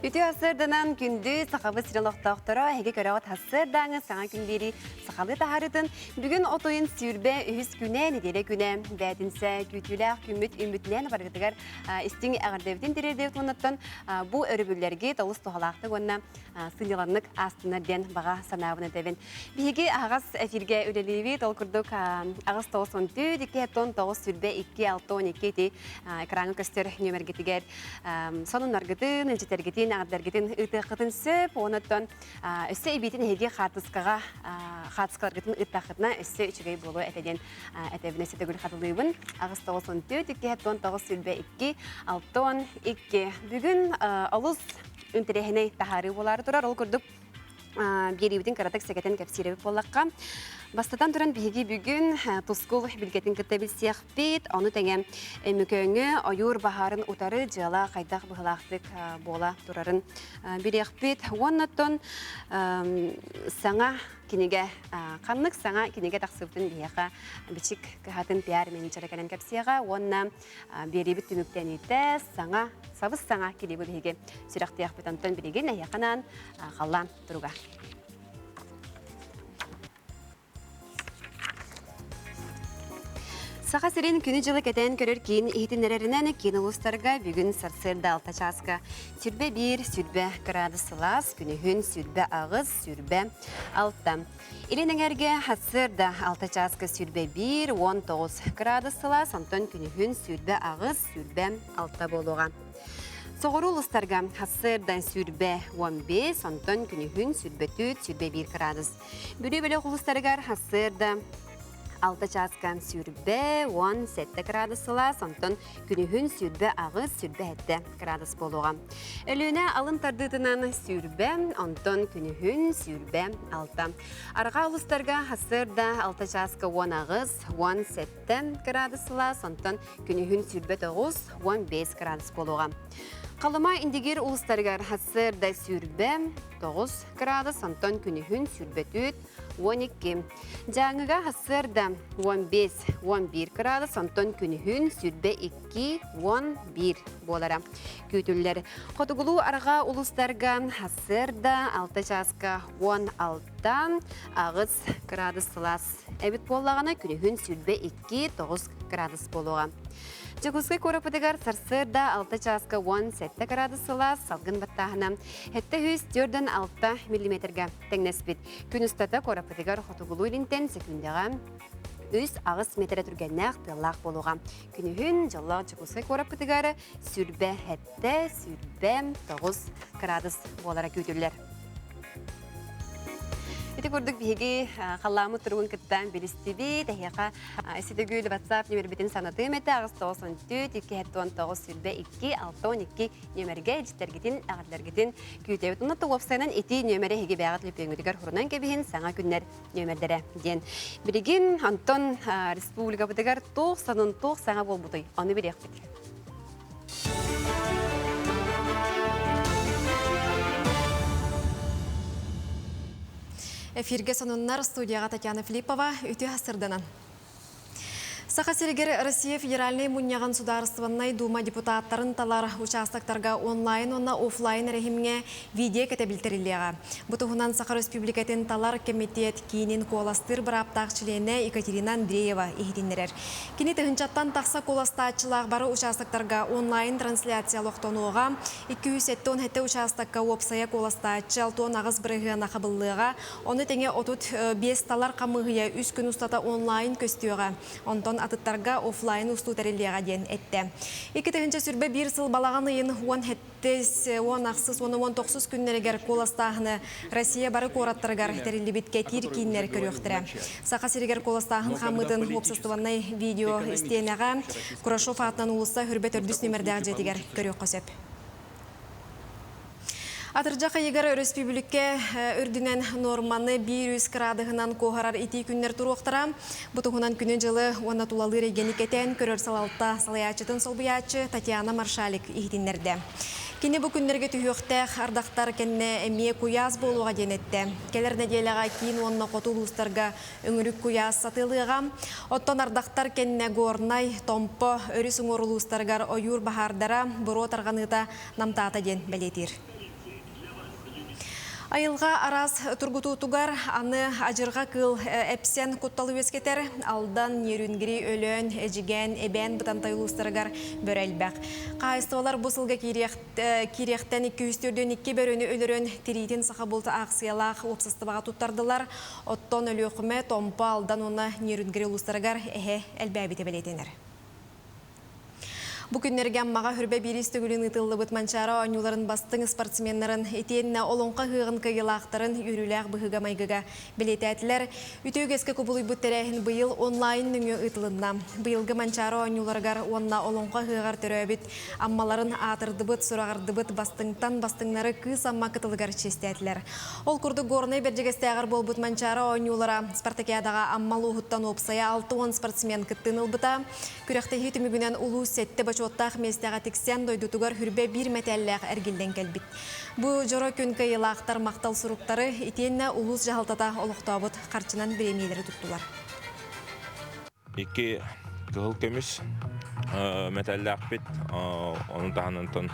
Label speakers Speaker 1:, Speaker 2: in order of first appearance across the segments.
Speaker 1: Үтü асырдынан күнді сақабы сиралықтақтыра әге көріғат асырдаңы саңа күндері сақалы тахарытын бүгін отойын сүйірбе үйіз күне неделе күне бәдінсі күтіләқ күміт үмітлен барғытығар істің әғардевден дерердев тұнаттан бұл өрібілерге толыс тұғалақты ғонна сыныланық астынарден баға санауыны дәвін. Беге ағас әфирге өлелеуі толқырдық ағас 92 2 тоғыз сүрбе 2-6-12 экраны көстер нөмергетігер сонын арғытын, үлчетергетін, ағаддаргетін ұтықытын сөп, онаттан өсі әбейтін әге қатысқаларғытын ұттақытына өсі үшігей болу әтеден әтәбіне сетігіл қатылыйбын. Ағас 94 2 сүрбе 2-6-12 бүгін алыс үнтірехіне тахары болары тұрар, ол күрдік беребетін қаратық сәкетін кәпсеребі болаққа. Бастатан тұран бейге бүгін тұскул білгетін күттабіл сияқпет, оны тәңе мүкөңі ойыр бағарын ұтары жала қайдақ бұғылақтық бола тұрарын береқпет. Оннаттон саңа кенеге қанлық саңа кенеге тақсыптың бейеға бічік күхатын пиар менеджері кәнен кәпсияға, онна беребіт түміктен еті саңа, сабыз саңа келебі бейге сүрақтияқ бұтантын білеген әйеқанан қалан тұруға. Сақа сирен күні жылы кәтен көрір кейін ехетінерерінен кейін ұлыстарға бүгін сарсырда алта часқа. Сүрбе 1, сүрбе градус сылас, күні хүн сүрбе ағыз, сүрбе алта. Илен әңерге хасырда алта часқа сүрбе 1, 19 градус сылас, онтон күні хүн сүрбе ағыз, сүрбе алта болуға. Соғыру ұлыстарға хасырдан сүрбе 15, онтон күні хүн сүрбе 4, сүрбе 1 градус. Бүрі-бөлі ұлыстарға хасырда алта часқан сүрбе 17 градус сылас, онтон күні хүн сүрбе ағыз, сүрбе 7 градус болуға. Өліне алын тардытынан сүрбе, онтон күні хүн сүрбе 6. Арға ұлыстарға хасырда алта часқа 10 ағыз, 17 градус сылас, онтон күні хүн сүрбе 9, 15 градус болуға. Қалыма индегер ұлыстарға хасырда сүрбе 9 градус, онтон күні хүн сүрбе 4, 12. Жаңыға хасырда 15-11 градус, онтон күні хүн сүрбе 2-11 болара. Күтілер. Қотығылу арға ұлыстарға хасырда 6 часқа 16 ағыз градус сылас. Әбіт болағына күні хүн сүрбе 2-9 градус болуға. Жығызғы көріпідігер сарсырда 6 часқа 17 градус сылас, салғын баттағына. Әтті 4-6 мм тәңнеспет. Күн ұстата көріпідігер қотығылу елінтен секундеға 3 ағыз метрі түргеннәқ пияллақ болуға. Күні хүн жыллақ жығызғы көріпідігер сүрбе 7, сүрбе 9 градус болара көтілер. Эти көрдік бейге қаламы тұрғын күттен білістебе, дәйеға әсетігілі WhatsApp нөмірбетін санатым әті ағыз 94 219 сүрбе 2-6-12 нөмірге әжіттергетін, ағырлергетін күйтебет. Ұнатты офсайнан әті нөмірі хеге бәғат лөпеңгідігер құрынан кәбейін саңа күннер нөмірдері ден. Білеген Антон Республика бұдығар тоқ санын тоқ саңа бол бұдай. Оны білек бітір.
Speaker 2: Эфирге сонуннар студияға Татьяна Филиппова үті асырдынан. Сақасергер Россия Федеральный муньяған сударыстываннай Дума депутаттарын талар участактарға онлайн, онна офлайн рәхімге видео кәтәбілтірілеға. Бұтығынан Сақа Республикатын талар комитет кейінен коластыр бір аптақчылені Екатерина Андреева ехетінерер. Кені тұхынчаттан тақса коластатчылақ бары участактарға онлайн трансляциялықтонуға 207 хәтті участакка опсая коластатчы 6 ағыз біріғына қабыллыға, оны тәңе 35 талар қамығыя 3 күн ұстата онлайн көстіуға. Онтон атыттарға офлайн ұсту тәрелеға ден әтті. 2-тігінші сүрбе 1 сыл балаған ұйын 10 ақсыз 10-19 күннерігер коластағыны Россия бары қораттырғар тәрелі бітке тир кейінлер көріқтірі. Сақа сергер коластағын қамытын опсыстываннай видео істейінеға Курашов атынан ұлыса хүрбет үрдіс нөмірдәғ жетігер көріқ қосып. Атыржақа егер республике үрдінен норманы 100 градығынан қоғарар ити күннер тұруқтыра. Бұтығынан күні жылы оны тулалы регеникетен көрір салалта салаячытын солбыячы Татьяна Маршалик ехтінлерді. Кені бұл күннерге түйіқтәқ ардақтар кәнне әмие куяз болуға денетті. Келер неделяға кейін онына қотул ұстарға өңірік куяз сатылыға. Оттон ардақтар кәнне горнай, томпо, өрі сұңырылы ұстарғар ойыр бағардара бұро тарғаныта намтата ден бәлетір. Айылға арас тургуту тугар аны ажырға кыл эпсен кутталы өскетер алдан нерүнгири өлөн эжиген эбен бытантайылустарыгар бөрелбәк. Кайыстывалар бусылга киректен 200-ден 2 бөрөні өлөрөн тиритин саха болты ақсиялақ опсыстыбаға туттардылар. Оттон өлі өкіме томпа алдан оны нерүнгири улустарыгар әлбәбі тебелетенер. Бу күннерген маға хүрбе беріс төгілін ұтылы бұтманчара оңыларын бастың спортсменларын етеніне олонқа ғығын көгелақтарын үріләқ бұғыға майғыға білеті әтілер. Үтеугеске көбілі бұттәрәхін бұйыл онлайн нүңі ұтылынна. Бұйылғы манчара оңыларығар онна олонқа ғығар түрі өбіт. Аммаларын атырды бұт, сұрағырды бұт бастыңтан бастыңнары кыз амма кытылығар честі әтілер. Ол күрді горны бәржегесті ағыр бол бұтманчара оңылара спартакиадаға аммалы ұғыттан опсая 6-10 спортсмен кыттын ұлбыта. Күрәқті хитімігінен ұлу сәтті Чоттақ местеға тексен дойдутугар хүрбе бір мәтәлләқ әргілден кәлбіт. Бұ жоро күнкі елақтар мақтал сұруқтары етенне ұлыс жағалтата олықтауыт қарчынан біремейлері тұттылар.
Speaker 3: Екі ғыл көміс мәтәлләқ бет, оның тағанынтын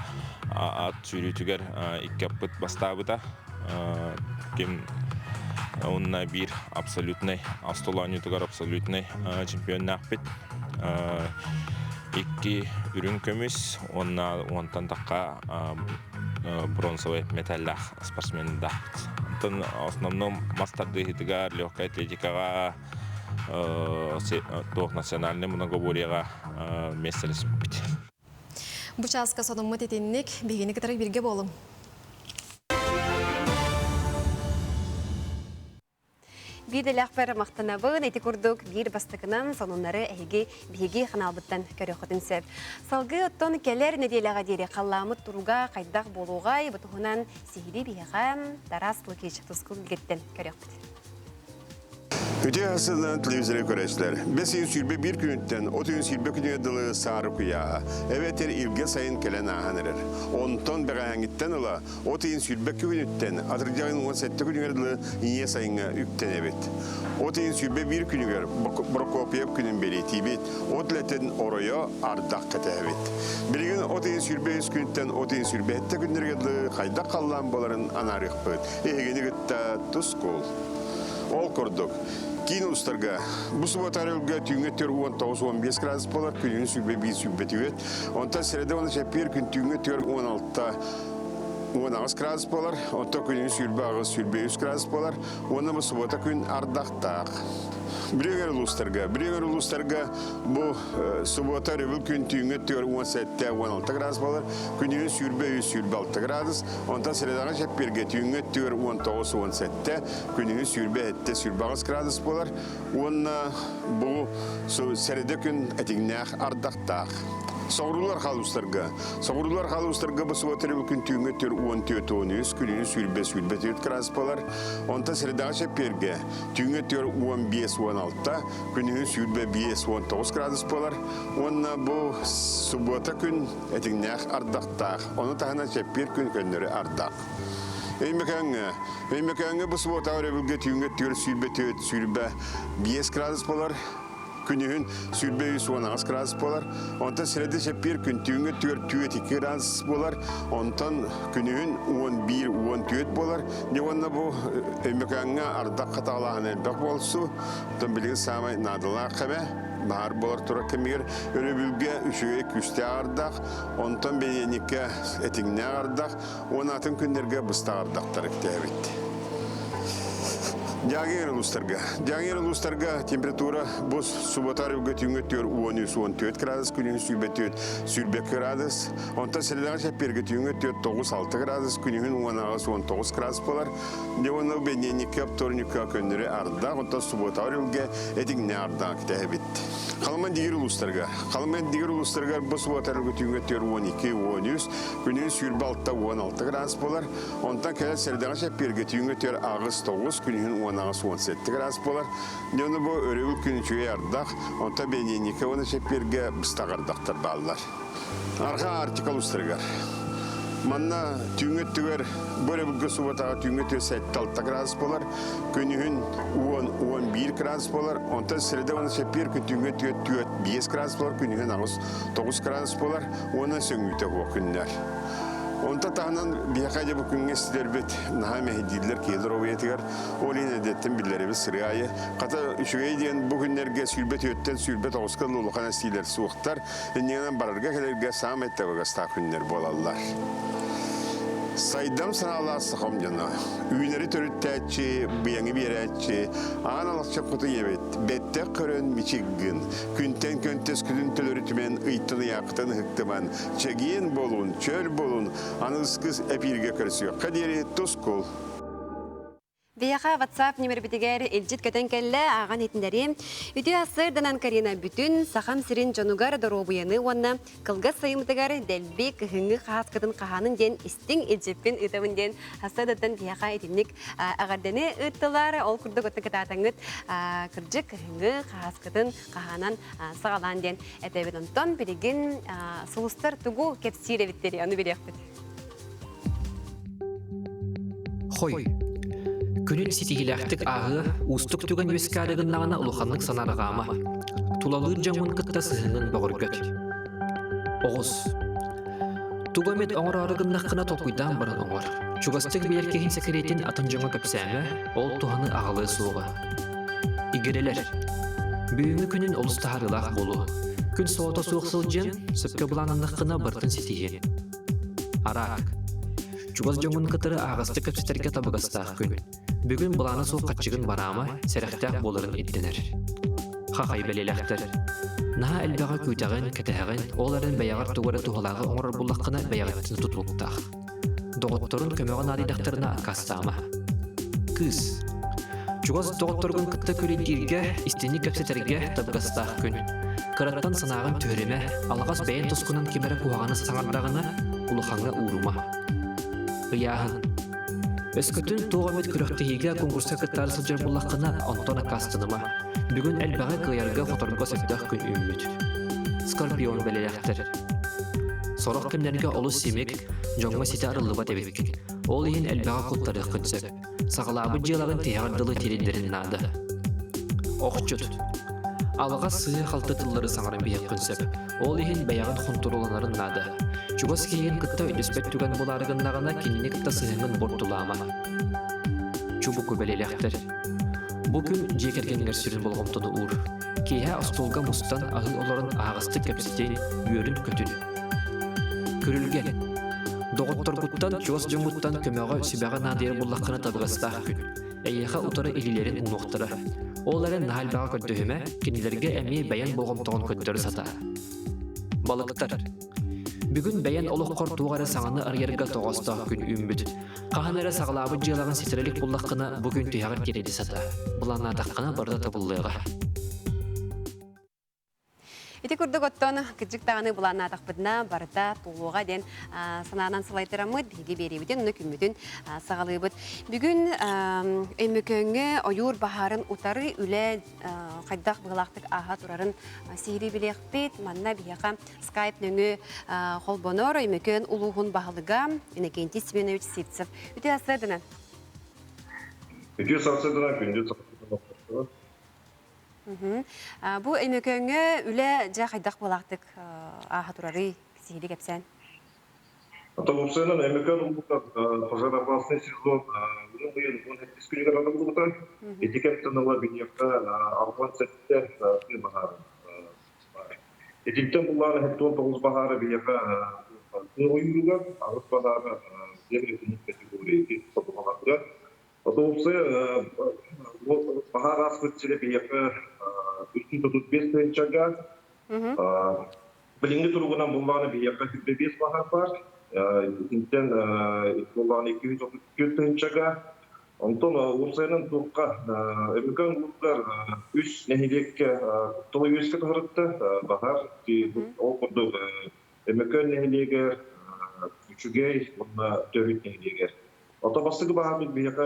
Speaker 3: ат сүйретігер екі аппыт бастабыда. Кем онына бір абсолютный, астоланютығар абсолютный чемпионнақ бет. Икки үрін көміс, онтан таққа бронзовый металлах спортсменді дақпыт. Онтан основном мастарды хитігар, легкая атлетикаға, тоқ национальный многоборияға местерес бит.
Speaker 2: Бұчасқа соның мұт етенінік, бейгені кітарық бірге болым.
Speaker 1: Биделяқ бәрі мақтанабын, әті күрдік бір бастықынан сонынлары әйге бейге қаналбыттан көріқытын сөп. Салғы оттон кәлер неделяға дере қалламыт тұруға, қайдақ болуға, бұтығынан сейді бейғам, дараслы кеші тұскыл кеттен көріқпыт.
Speaker 4: Öte hasılan televizyonu көрәчләр. Бәсен сүрбе bir күнттен, отын сүрбе күнге дылы сары куя. Эветер илге сайын келен аханырыр. Онтон бәгәңиттен ыла, отын сүрбе күнттен, атырдягын 17 күнге дылы ие сайынға үктен эбет. Отын сүрбе bir күнге Прокопьев күнін белеті бет, отлетін оройо ардақ кәті эбет. Білген отын сүрбе үз күнттен, отын сүрбе әтті күнерге дылы қайда қаллан боларын анарық бұд. Егені күтті тұс кол. Ол көрдік. Кейін ұстарға, бұл сұбатарылға түйінге 19-15 градус болар, күнінің сүрбе бейін сүрбе түйет. Онта сіреді оны шәпер күн түйінге 16 градус болар, онта күнінің сүрбе ағыз сүрбе 100 градус болар, оны бұл сұбата күн ардақтақ. Бірегер ұлыстарға бұл сұбата ревіл күн түйінге 17-16 градус болар, күнінің сүрбе 100-6 градус, онта сіредіға шәперге түйінге 19-17, күнінің сүрбе 7-6 градус болар, оны бұл сіреде күн әтігінәқ ардақтақ. Соғырулар қалыстарға бұл сұбата ревіл күн түйінге 14-13, күнінің сүрбе 7 градус болар, онта сіредіға шәперге түйінге 15-16, күнінің сүрбе 5-19 градус болар. Онна бұл сұбота күн әтігінәқ ардақтақ. Оны тағына шәппер күн көнлері ардақ. Өймекәңі бұл сұбота өребілге түйінге сүрбе 5 градус болар. Күнігін сүрбе 10 градус болар. Онтан сіреді шәппер күн түйінге 4-2 градус болар. Онтан күнігін 11-14 болар. Не онна бұл өймекәңі ардақ қатағылағын әлбәқ болсу. Онтан білген самай надылақ қәме. Бағар болар тұра кәмегер. Өрі бүлге үшіге күсте ардақ. Онтан бейенеке әтіңне ардақ. Он атын күндерге бұста ардақтары кітәбетті. Дягер ұлыстарға температура бұл сұбатарыға түйінге 13-14 градус, күнің сүрбе градус. Онтан сәледағы шәпперге түйінге 9-6 градус, күнің 10-19 градус болар. Оны бәненеке апторника көнлері ардақ, онтан сұбатарыға әтігіне ардақ кітәбетті. Қалыман дегер ұлыстарға бұл сұбатарыға түйінге 12-13, күнің сүрбе 6-16 градус болар. Онтан кәлі сәледағы шәпперге түйінге 9-9, күнің 17 градус болар. Оны бұл өревіл күні чөй ардақ, онта бәненеке оны шәпперге бұстақ ардақтар балылар. Арға артикал ұстырғар. Манна түйінге түгер бөребілгі сұбатаға түйінге 7-6 градус болар, күнігін 10-11 градус болар, онта сіреді оны шәппер күн түйінге 5 градус болар, күнігін 9 градус болар, оны сөңгүйті бұл күнлер. Онта тағынан бияқайда бұл күнге сіздербет наға мәхедилер кейлер оғиетігер. Олин әдеттен білдеребіз сырғайы. Қата үшігей деген бұл күнлерге сүрбет өттен сүрбет оғысқан ұлықан әстейлер суықтар. Енегінен барырға кәлерге сам әттігі стақ күнлер болалар. Сайдам саналасы қомдена. Үйінері төріттәтші, бұяңы берәтші, аған алақша құты ебет. Бәтті қырын мичиггін. Күнтен көнтес күдін төлірітімен ұйттыны яқтын ғықтыман. Чәгейін болуын, чөл болуын, анығыз әпирге көрісіге. Қадері тұз қол.
Speaker 1: Бияха WhatsApp номер битигер элжит көтөн келле аган этиндери. Үтү асырданан Карина бүтүн сахам сирин жонугар доробуяны онна кылга сайымтыгар делби кыһыңы хаскатын каханын ден истин элжиппин ытамын ден асырдатан бияха этинник агарданы ыттылар ол курда көтө кататаңыт кыржык кыһыңы хаскатын каханан сагалан ден этебет онтон билигин сулустар тугу кепсиребиттери аны билекпит.
Speaker 5: Хой. Күнін сетигіләқтік ағы ұстық түген өскәрігіннағына ұлықанлық санарығама. Тулалыр жаңын күтті сығының бағыр көт. Оғыз. Тугамет оңыр арығыннаққына толқуйдан барын оңыр. Чугастық белеркеген секретин атын жаңа көпсәмі, ол туғаны ағылы суға. Игерелер. Бүйіңі күнін олыстағарылақ болу. Күн соғыта суықсыл жен, сөпке бұланыннаққына бұртын сетиген. Арақ. Чугаз жаңын күтірі ағысты көпсетерге табығастақ күн. Бүгін бұланы суық қатшығын барама, сәріқтәқ болырын еттенер. Қақай бәлеләқтір. Наға әлбәға көйтағын, кәтәғын, оларын бәяғар туғары туғалағы оңырыр бұлаққына бәяғаттын тұтылықтақ. Доғыттырын көмеғін адидақтарына ақастама. Күз. Чугаз доғыттырғын күтті көрейдерге, істені көпсетерге табығастақ күн. Қыраттан санағын төреме, алғас бәйін тұсқынан кемері қуағаны саңардағына, ұлықаңға ұрума. Ұяғын. Өскөтін тоғамет күріқтігіге конкурсқа кіттары сылжар болаққына онтона кастыныма. Бүгін әлбәға қиярға қоторға сөптақ күн үммет. Скорпион бәлеләқтір. Сорық кімдерге олы семек, жоңма сеті арылыба тәбеккен. Ол ең әлбәға құттары күнсіп. Сағылабы жылағын тияғардылы терендерін нады. Оқчут. Алыға сүйі қалты тыллары саңарын бейек күнсіп. Ол ең бәяғын құнтыруланарын нады. Чугас кейін күтті үліспет түген боларығыннағына кеніне күтті сүйіңін бортулама. Чубы көбелелектір. Бұл күн жекергенгер сүрін болғымтыны ұр. Кейе астолға мұстан ағы оларын ағысты кәпсетен үйерін көтін. Көрілген. Доғыттар бұттан чугас жоңғыттан көмеға сүбәға надер болаққына табығастақ күн. Әйеға ұтары елілерін ұнуқтыры. Оларын нағалбаға көттіхіме кенелерге әме бәян болғымтығын көттірі сата. Балықтар. Бүгін бәян олыққор туғары саңаны арьерға тоғастағы күн үмбіт. Қағанары сағылабы жылағын сетерелік болаққына бүгін түйағыр кереді сата. Бұлана таққына барда табылыға.
Speaker 1: Ити күрдік оттон күджік тағаны бұлана тақпыдына барда туғуға ден санағынан сылайтырамыд, бейге беребіден, ұны күмметін сағалыбыд. Бүгін өймөкөңі ойур бахарын ұтары үлі қайдақ бұғылақтық аға тұрарын сейірі білеқпет, манна бияқа скайп нөңі қолбонор өймөкөн ұлуғын бағылыға, Иннокентий Семенович Сивцев. Үте асырдынан?
Speaker 6: Үте асырдынан күнде сақырдынан.
Speaker 1: Бұл өймөкөңі үлі жа қайдақ бұлақтық аға тұрары сейірі кәпсән?
Speaker 6: Аталықсайынан өймөкөн ұлғықтар пожар апасының сезон ұның бұйын 17 күнігер адам бұлғықтар. Этикеттініла бенеққа арған сәттер бағары. Этиктен бұллары 19 бағары бенеққа ұйыруға, ағыз бағары землетінік категории сатылғанатыға. Отолсы бағар аспытчылы бейеқі 335 түйіншаға. Біліңгі тұрғынан бұлланы бейеқі 45 бағар бар. Интен бұлланы 234 түйіншаға. Онтон ұлсайынан тұққа өмікін ұлттар 3 нәхелекке тұлы өскі тұғырытты бағар. Ол құрдық өмікін нәхелегер, үшігей, бұнна төрет нәхелегер. Отабастығы бағамын бейеқа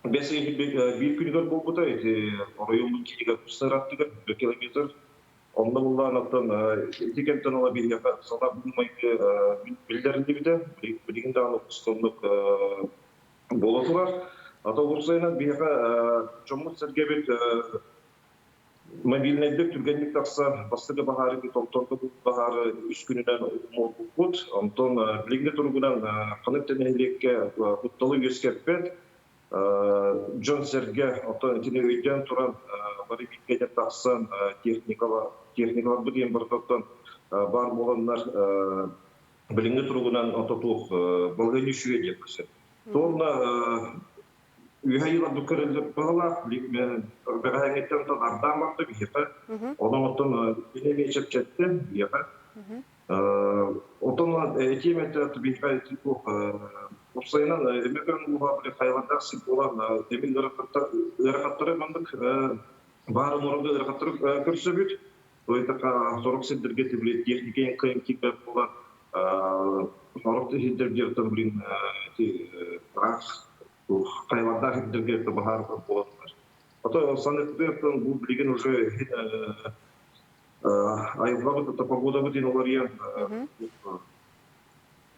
Speaker 6: бәсі бір күнігер бол бұта, орайымын кейіға күстараттығыр, 1 километр. Онда бұллан аттан етекемтен ола бейеқа сада бұлмайды білдерінде біді, білігінде анық ұстандық болатылар. Ата ұрсайынан бейеқа жомыз сәргебет мобильныйдык түргенlik тақса бастығы бағары толторды бұл бағары үш күнінен ұмылбұт. Онтон білігіне тұрғынан қанып тәнелікке құтталы өскерпет. Джон Серге тені өйден тұран бары беккеде тақсан техникалар бұден бұрдықтан бар боланлар білігіне тұрғынан ототуық балғын үшіге депкісі. Тоғына үйайылар бүкіріліп бағалақ, бәрәңеттен ардан бақты бейеқі. Оның отын бейнеме чепчетті бейеқі. Отын әтеметті бейеқі ұпсайынан өмекін ұға біле қайларда сіп olan демін өріқаттары бандық бары мұрынды өріқаттары көрсі бүт. Ойтақа сорық сендерге тебіле техникейін қайын кекбәп болан сорықты сендердердің білін рақ қайларда хендерге бағар болатындар. Ото санеттен бұл білген уже айылға бұтта погода бұтын олар ең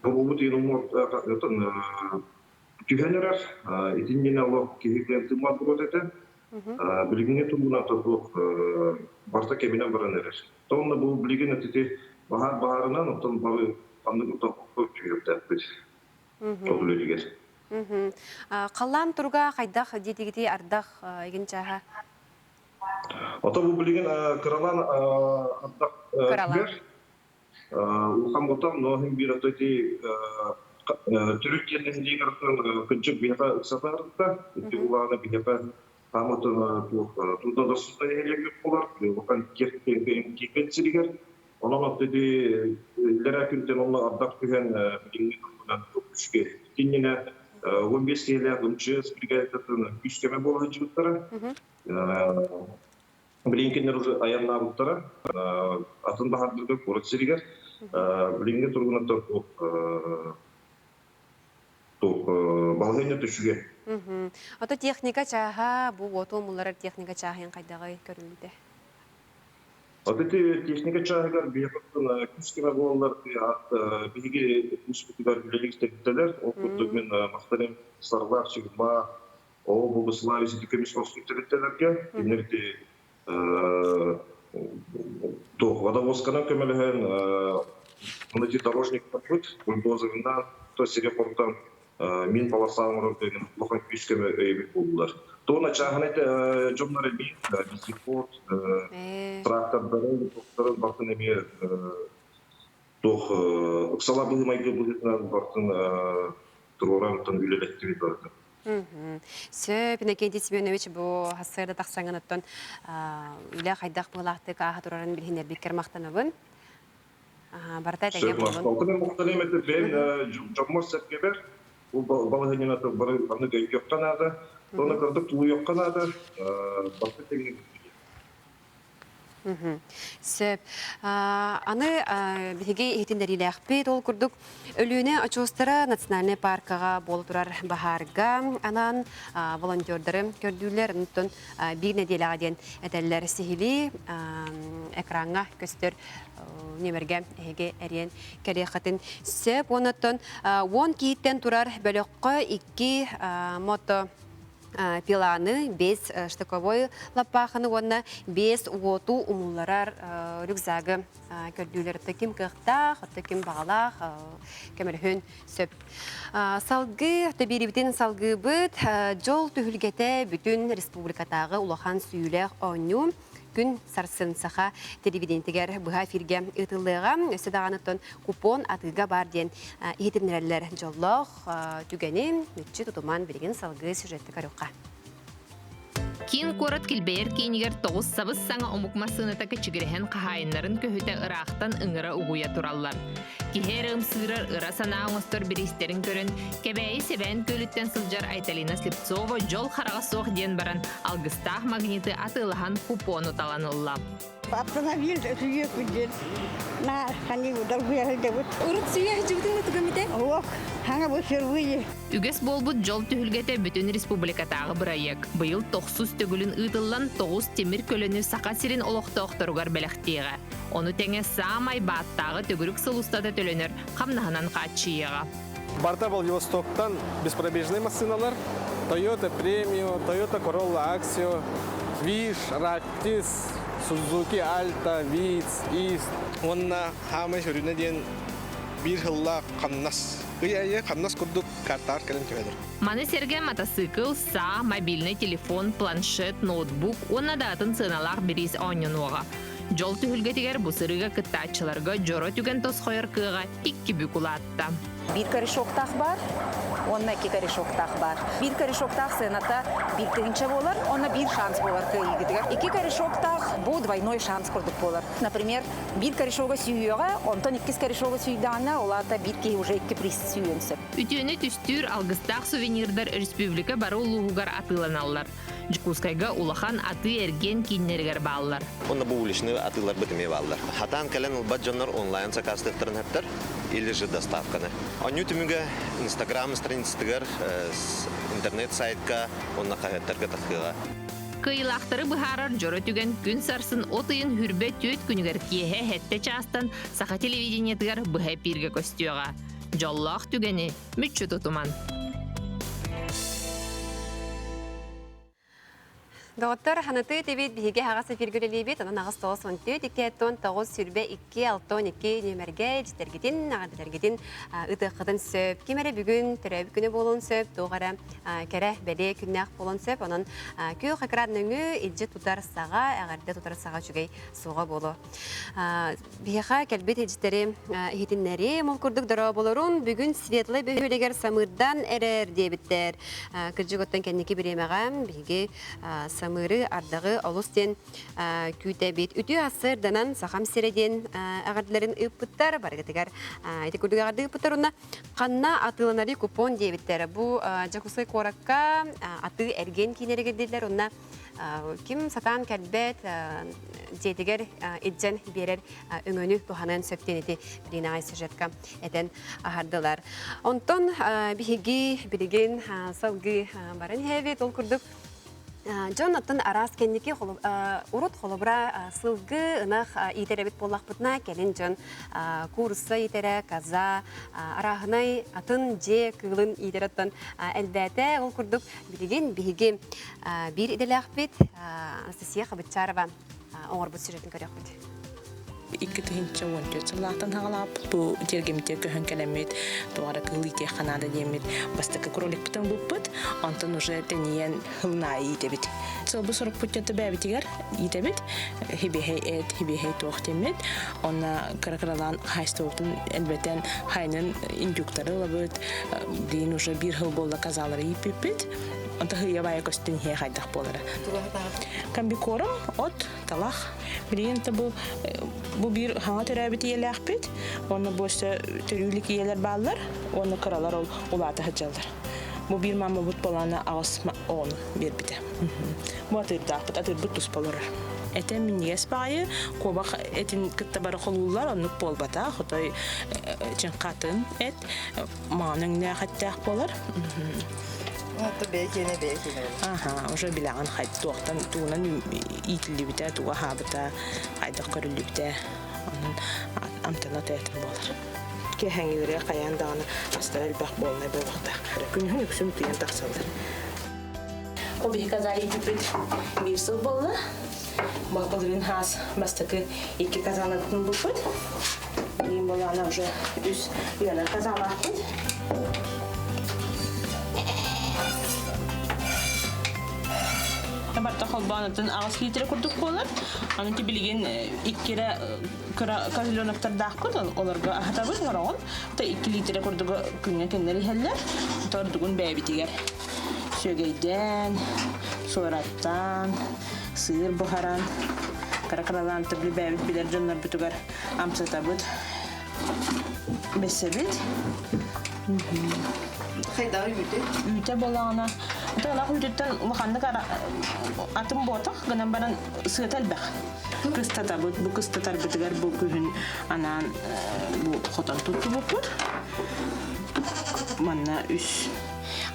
Speaker 6: бұл бұтын ұмыр түйгенерер, етінден алып кейіклен тымат бұт еті, білгенге тұмына тұтылық барта кемінен баран әрер. Тоғында бұл білген өтеті бағарынан ұттан бары қандың ұттан көп түйіріпті әппет. Тоғыл өлігер.
Speaker 1: Қалан тұрға қайдақ детегеті ардақ еген жаға?
Speaker 6: Ота бұл білген қыралан ардақ түбер. Улхан бұтам, ноғын бір өтеті түрік кернен дейгірттен күнчік бейқа ұқсатарықта. Өтті ұлағына бейқа қамытын тұлда дұрсызда елегіп болар. Улхан кекетсілігер. Оның өттеді ләрі күнтен оны ардақ түген білгенге тұрғынан үшке. Теннені 15 келі ұмчыз бригадетін күштеме болған жігіттары. Білінкендер уже аянна бұттары. Атын бағардырды көріт сірігер. Білінге тұрғынаттар балғайны түшіге.
Speaker 1: Ото техника чаға, бұл отол мұларар техника чағын қайдағы көрілді?
Speaker 6: Отеті техника чағығар бейқаттың күшкеме болалар бейге күшкетігар білегістектелер. Ол күрдігімен мақтарым сарлар, шығырма, ол бұлбысылар есеті көмес қосқеттелерге. Енерді водовозқана көмеліген мұнеті дорожник тапыт, бульдозерінен, то серепорттан min palasağımır деген лохан күшкеме өйбек болдылар. Тоғына чағын әйті жомлар әмей, бисикот, трактордары, тоқтарын бартын әмей тоқ ұқсала бұлмайды бұлетінен бартын тұрғырантын үйлелеттігі барды.
Speaker 1: Сөпіне кенде Семенович бұл хасырды тақсаңын өттін үйлі қайдақ бұлақты қаға тұрарын білгендер беккер мақтанығын. Бартай тәген болын. Бұл балығынен аты баны көйік өққан ады, оны көрдік тұлы өққан ады, басы тегін Сөп. Аны бігеге ехтендерілі әқпет ол күрдік өліуіне очуыстары национальный паркаға болы тұрар бағарға анан волонтердары көрділер ұнттың бір неделіға ден әтәлілер сихили экранға көстер немерге әйге әрен кәрі қатын сөп. Оныттың 10 кейттен тұрар бөліққа 2 мото пиланы, 5 штыковой лапаханы, онна 5 уоту умуларар рюкзагы көрдүлер теким кыхта, теким бағалақ, көмірхін сөп. Салғы, төберебітен салғы бұд, жол түхілгеті бүтін республикатағы улахан сүйілер оңю, күн сарсынсаға телевидентігер бұға фирге ұтылыға өсідағаныттың купон атыға бар ден етімнерелер жоллық түгені мүтчі тұтыман берген салғы сюжетті көріққа.
Speaker 7: Кин корот килбейер кейнигер тоғыз сабыз саңа омукмасыны такы чигирehen қағайынларын көхіті ырақтан ыңыра угуя тураллар. Кихер ымсырыр ыра сана оңыстор биристерин көрін, кебәйі себән көліттен сылжар Айталина Слепцова жол хараға соқ ден баран алгыстақ магниты атылыған купону таланылла.
Speaker 8: Автомобиль сүйек бүдден. На, қаны ұдар бұяғы дәбіт.
Speaker 2: Урут сүйек жүгдің ұтығымыте?
Speaker 8: Оқ, хаңа бұл сөргүйі.
Speaker 7: Үгес болбут жол түхілгеті бүтін республикатағы бұрайық. Бұйыл 9 төгілін ұтылан 9 темір көліні сақа сирин олықты оқтыруғар бәліқтейіға. Оны тәңе самай баттағы төгірік сылустады төленер қамнағынан қатшиыға.
Speaker 9: Барта Владивостоктан беспробежные машиналар, Toyota Premio, Toyota Corolla Axio, Wish, Raptis, Suzuki Alta, Vitz, East. Онна хамы жүріне дейін bir хылла қамнас. Үйәйе қамнас күрдік картар кәлім кемедір.
Speaker 7: Маны серге мотоцикл, са, мобильный телефон, планшет, ноутбук, онна да атын сыналақ берис ойнынуға. Жол түхілгетігер бұсырыға кыттачыларға жоро түген тосқойыр кыға 2 бүкулатта.
Speaker 10: Bir karışoktaq бар, onunla 2 karışoktaq бар. Bir karışoktaq sınata bir kıyınça bolar, onunla bir şans bolar kıyıgıdıgar. 2 karışoktaq bu двойной шанс kurduk bolar. Например, bir karışoga süyüyoga, ondan 2 karışoga süydağına olata bir ki уже 2 приз süyünsü.
Speaker 7: Ütüyünü tüstür algыстaq suvenirдар республика бары улуғугар атыланалар. Жукускайга улахан аты эрген киннергер баллар.
Speaker 11: Онна бу уличные атылар битиме баллар. Хатан кален баджоннар онлайн заказтыктарын хептер или же доставканы. Он ютубега, Instagram страницатыгар, интернет сайтка онна кахеттерге тахыга.
Speaker 7: Кыйлақтары бұхарар жоры түген күн сарсын отыйын хүрбе түйет күнігер киеhe хетте частан саха телевидениетігер бұхай пирге көстіуға. Жоллақ түгені мүтчі тұтуман.
Speaker 1: Доктор ханаты тебет биге хагасы фиргүлелебет анан агыс 94 2 сүрбе 262 нөмерге житергидин нагадылергидин ытыкыдын сөп кемере бүгүн төрөб күнү болон сөп тогара кере беле күннак болон сөп анан күү хакрадныгы илже тутар сага агарда тутар сага чүгей суга боло биха келбет ежитери хитиннери мол курдук дара болорун бүгүн светлый бөлегер самырдан эрер дебиттер кыржыготтан кенники биремегам биге самыры ардагы олустен күтә бит үтү асырданан сахам середен агарларын ыппыттар баргытыгар эти күрдүгарды ыппыттарына канна атылынари купон дебиттер бу жакусай коракка аты эрген кинерегедилер онна ким сатан кәлбет жетигер иджен берер өңөнү туханын сөптенети биринай сюжетка этен ахардылар онтон биги билген салгы барын хевет ол күрдүк Джонатан арас кенники урут холобра сылгы ынах итеребит боллахпытна келин жон курса итере каза арахнай атын же кылын итереттен элбете ол курдук билген биги бир иделахбит Анастасия Хабычарова оңорбут сюжетін көрөкбүт.
Speaker 12: Iki tuhinca wonjot salatan halap bu jergemte köhön kelemet doğara kılite kanada yemet bastaka krolik putan buput ondan уже teniyen hılnai itebit so bu sorup putjata bebitiger itebit hibe tohtemet ona karakralan haystotun elbeten haynen induktarı labut din уже bir hıl bolla kazaları ipipit ondan hıya baya kostin he haydak bolara kan bir korum ot talak bilin tabu bu bir hava terabiti yerlekbit onu boşta terülik yerler bağlar onu karalar olata hacallar bu bir mama but bolana ağısma onu bir bite bu atır butus bolora etem miniyes bayi kobak etin kıttabarı kolullar onu polbata xotoy çin katın et manın ne hatta bolar
Speaker 13: Hatta belki ne.
Speaker 12: Aha, уже bilen hayt doğtan tuğunan itilibite tuğa habita hayda körülübite onun amtana teetim bolar. Ki hangilere kayan dağını astral bak bolna bir vakta. Günün yüksüm tuyan taksaldır. O bir kazayı tipit bir sıl bolla. Bakılırın has bastakı 2 kazalıkın buput. Lim bolana уже üst yana kazalıkın. Barta holbanatın ağız litre kurduk bolar. Onun ki bilgin ikkire kazilonaktar dağkut olarga ahatabız var on. Ta 2 litre kurduk günne kendleri heller. Tordugun bebitiger. Sögeyden, sorattan, sığır buharan, karakaralan tabli bebit biler canlar bitugar amsatabut. Besebit.
Speaker 13: Haydar
Speaker 12: Üte bolana. Tağla hücretten makanlık atım botak gınan baran sığıtal bak. Kıstata bu kıstatar bitigar bu kühün anan bu xotan tuttu bupur. Manna üs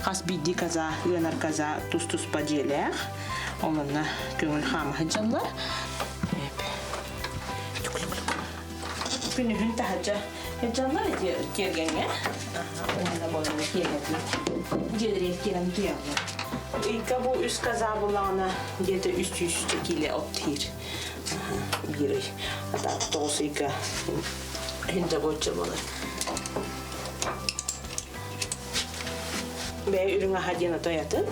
Speaker 12: kas biddi kaza, yanar kaza tuz pajelek. Onunla köngül hama hıcallar. Günühün tahacca hıcallar yergenge. Onunla bolana yergenge. Cedirek gelen duyarlar. İlk bu üst kaza bulana ya da üst kile optir. Бирый. Ата тоосыйка хинжагоча болар. Бәй үріңа хадина тоятын.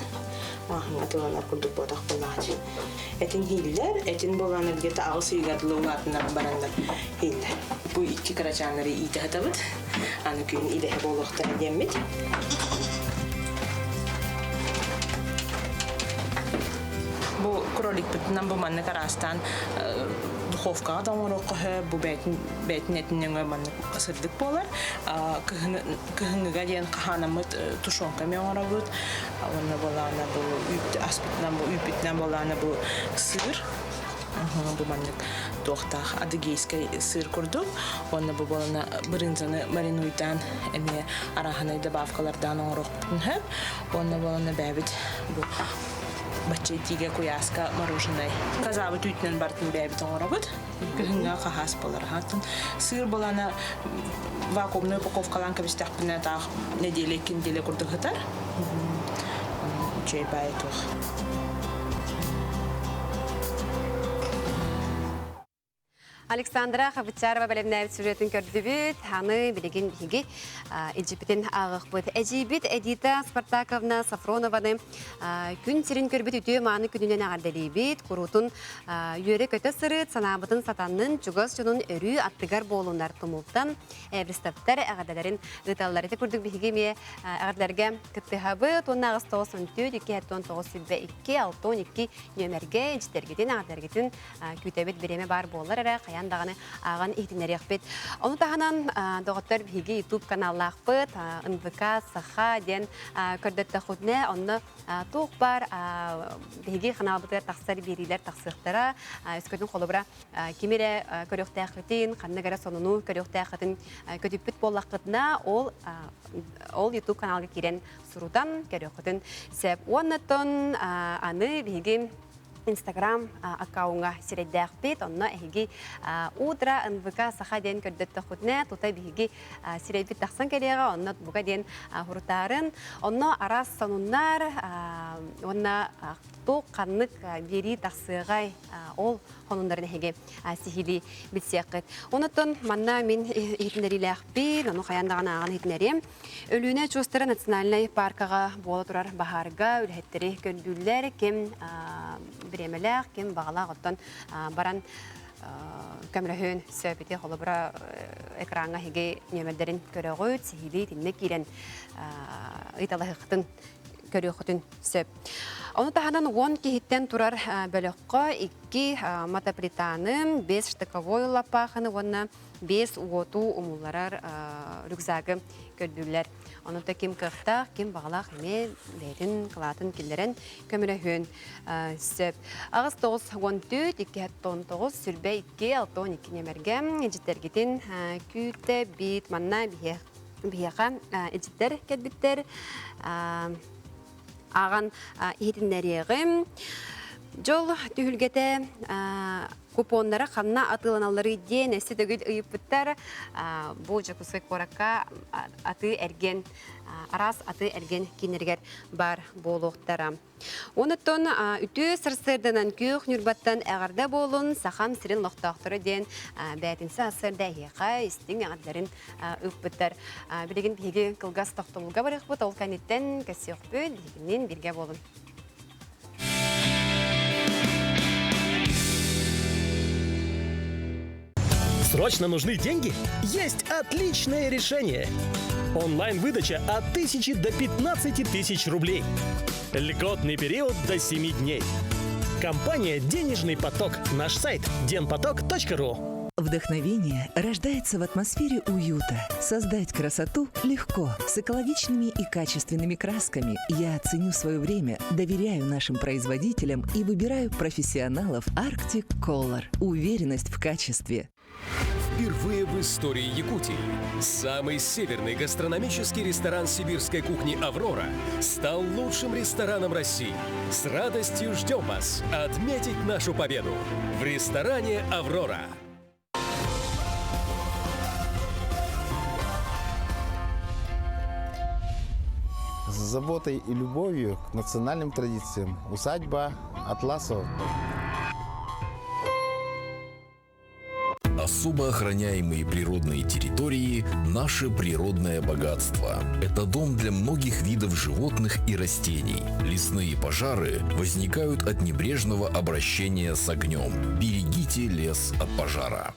Speaker 12: Махын атыланар күрдік бодақ болағачы. Этин хиллер, этин боланы бігеті ағыс үйгадылы ұлатындар барандар хиллер. Бұл икки карачанлары иді хатабыд. Аны күйін идеhe болуқтар деммет. Бұл кролик бүтінен бұл манны карастан духовкаға даңғыру қығы, бұл бәйтін әтінен манны қысырдық болар. Кығыныға дейін қағанамыд тушонка мен оңыра бұд. Оны болағына бұл үйпітінен болағына бұл сыр. Бұл манны тоқтақ адыгейскай сыр күрдік. Оны бұл болағына брынзаны маринуйдан әме араханай добавкалардан оңырық бүтін хөп. Оны болағына бәбіт бұл бачетиге куяска мороженое. Казабы түйтінен бартын бәбіт оңырабыд. Күхінға қағас болар. Сыр болана вакуумный упаковкалан кәбістақ біне тақ неделе кенделе күрді ғытар. Чай бәй тұқ.
Speaker 1: Александра Хабычарова бәлемнәбіт сюжетін көрдібіт, аны білеген бігі Эджипеттен ағық бұд. Эджипет Эдита Спартаковна Сафронованы күн сирин көрбіт үті маны күнінен ағардалейбіт, құрутын үйері көті сырыт, санабытын сатанның чугас жонын өрі аттығар болуындар тұмылттан әбірістаптар ағардаларын ұталлары көрдік бігі ме ағардаларға күттіғабыт, оны ағыз 9-12-2-9-2 нөмерге Эджиттергетін ағардаларгетін күйтәбет береме бар болар әрі дағаны аған ихтинері ақпет. Оны тағынан доғыттар бігі YouTube каналы ақпет, НВК, Саха, ден көрдетті құдне, оны тоқ бар бігі қаналбытығар тақсар берейлер тақсықтара, өскөдің қолы бұра кемері көріқті ақытын, қаннығара сонуну көріқті ақытын көтіппіт болақытына ол YouTube каналға керен сұрудан көріқытын сәп. Оннаттон аны бігі Instagram аккаунга сиреддәк бит, онна эһиги утра НВК Саха ден көрдөттө хутне, тутай биһиги сиредбит тахсан келега, онна буга ден хуртарын, онна арас сануннар, онна ту каннык бери тахсыгай ол хонундарын эһиги сихили битсякыт. Онотон манна мен ихтинериләк бит, ону хаяндаган аган ихтинерим. Өлүнө Чустара национальный паркага бола турар бахарга үлһеттери көндүлләр кем биремелер кем багалак оттон баран камерахын сөйбете холобра экранга хиге немедерин көрөгөт сихили тинне кирен италахтын көрөгөтүн сөп. Оны тахадан 10 кихиттен турар бөлөккө 2 мотопританым 5 штыковой лапаханы онна 5 уоту умулларар рюкзагы көрдүллер. Оны да ким кыхта, ким багалак эме берин кылатын киллерен көмөрөһүн сөп. Агыс 9-14 2-9 сүрбе 2-6-12 немерге эжиттергитин күтө бит манна бияка эжиттер кетбиттер аган ихтиннерегим жол түһүлгете купоннары ханна атыланалары ден эссе төгүл ыйыппыттар бу жакусы коракка аты эрген арас аты эрген кинергер бар болуктара. Онуттон үтү сырсырдынан күйөх нүрбаттан әгарда болун сахам сирин лохтоқтыры ден бәтінсі асырда хеқа истин әғадларын үппіттар. Білеген бігі кылгас тоқтылуға барық бұт, ол кәнеттен кәсі өқпі білгеннен бірге болун.
Speaker 14: Срочно нужны деньги? Есть отличное решение. Онлайн-выдача от 1000 до 15 тысяч рублей. Льготный период до 7 дней. Компания «Денежный поток». Наш сайт denpotok.ru.
Speaker 15: Вдохновение рождается в атмосфере уюта. Создать красоту легко, с экологичными и качественными красками. Я ценю свое время, доверяю нашим производителям и выбираю профессионалов Arctic Color. Уверенность в качестве.
Speaker 16: Впервые в истории Якутии самый северный гастрономический ресторан сибирской кухни «Аврора» стал лучшим рестораном России. С радостью ждем вас отметить нашу победу в ресторане «Аврора».
Speaker 17: С заботой и любовью к национальным традициям усадьба Атласов.
Speaker 18: Особо охраняемые природные территории – наше природное богатство. Это дом для многих видов животных и растений. Лесные пожары возникают от небрежного обращения с огнем. Берегите лес от пожара.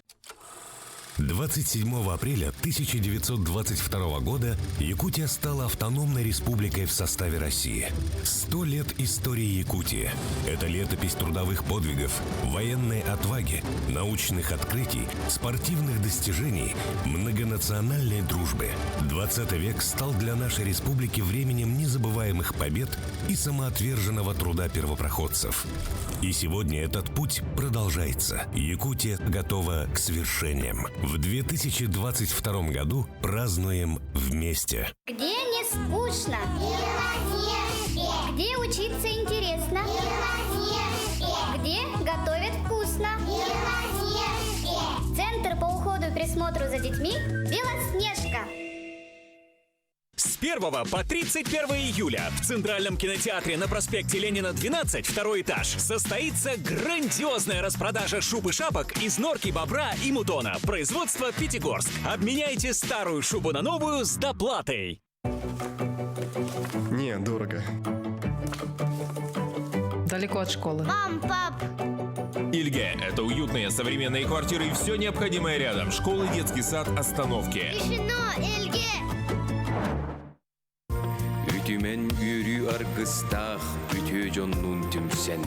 Speaker 19: 27 апреля 1922 года Якутия стала автономной республикой в составе России. 100 лет истории Якутии. Это летопись трудовых подвигов, военной отваги, научных открытий, спортивных достижений, многонациональной дружбы. 20 век стал для нашей республики временем незабываемых побед и самоотверженного труда первопроходцев. И сегодня этот путь продолжается. Якутия готова к свершениям. В 2022 году празднуем вместе.
Speaker 20: Где не скучно? Где учиться интересно? Где готовят вкусно? Центр по уходу и присмотру за детьми «Белоснежка».
Speaker 21: С 1 по 31 июля в Центральном кинотеатре на проспекте Ленина, 12, второй этаж, состоится грандиозная распродажа шуб и шапок из норки, бобра и мутона. Производство «Пятигорск». Обменяйте старую шубу на новую с доплатой.
Speaker 9: Не, дорого.
Speaker 22: Далеко от школы.
Speaker 20: Мам, пап.
Speaker 3: Ильге – это уютные современные квартиры и все необходимое рядом. Школы, детский сад, остановки.
Speaker 20: Решено, Ильге.
Speaker 23: Ütümen yürü argыстах, ütü jonun tümsen.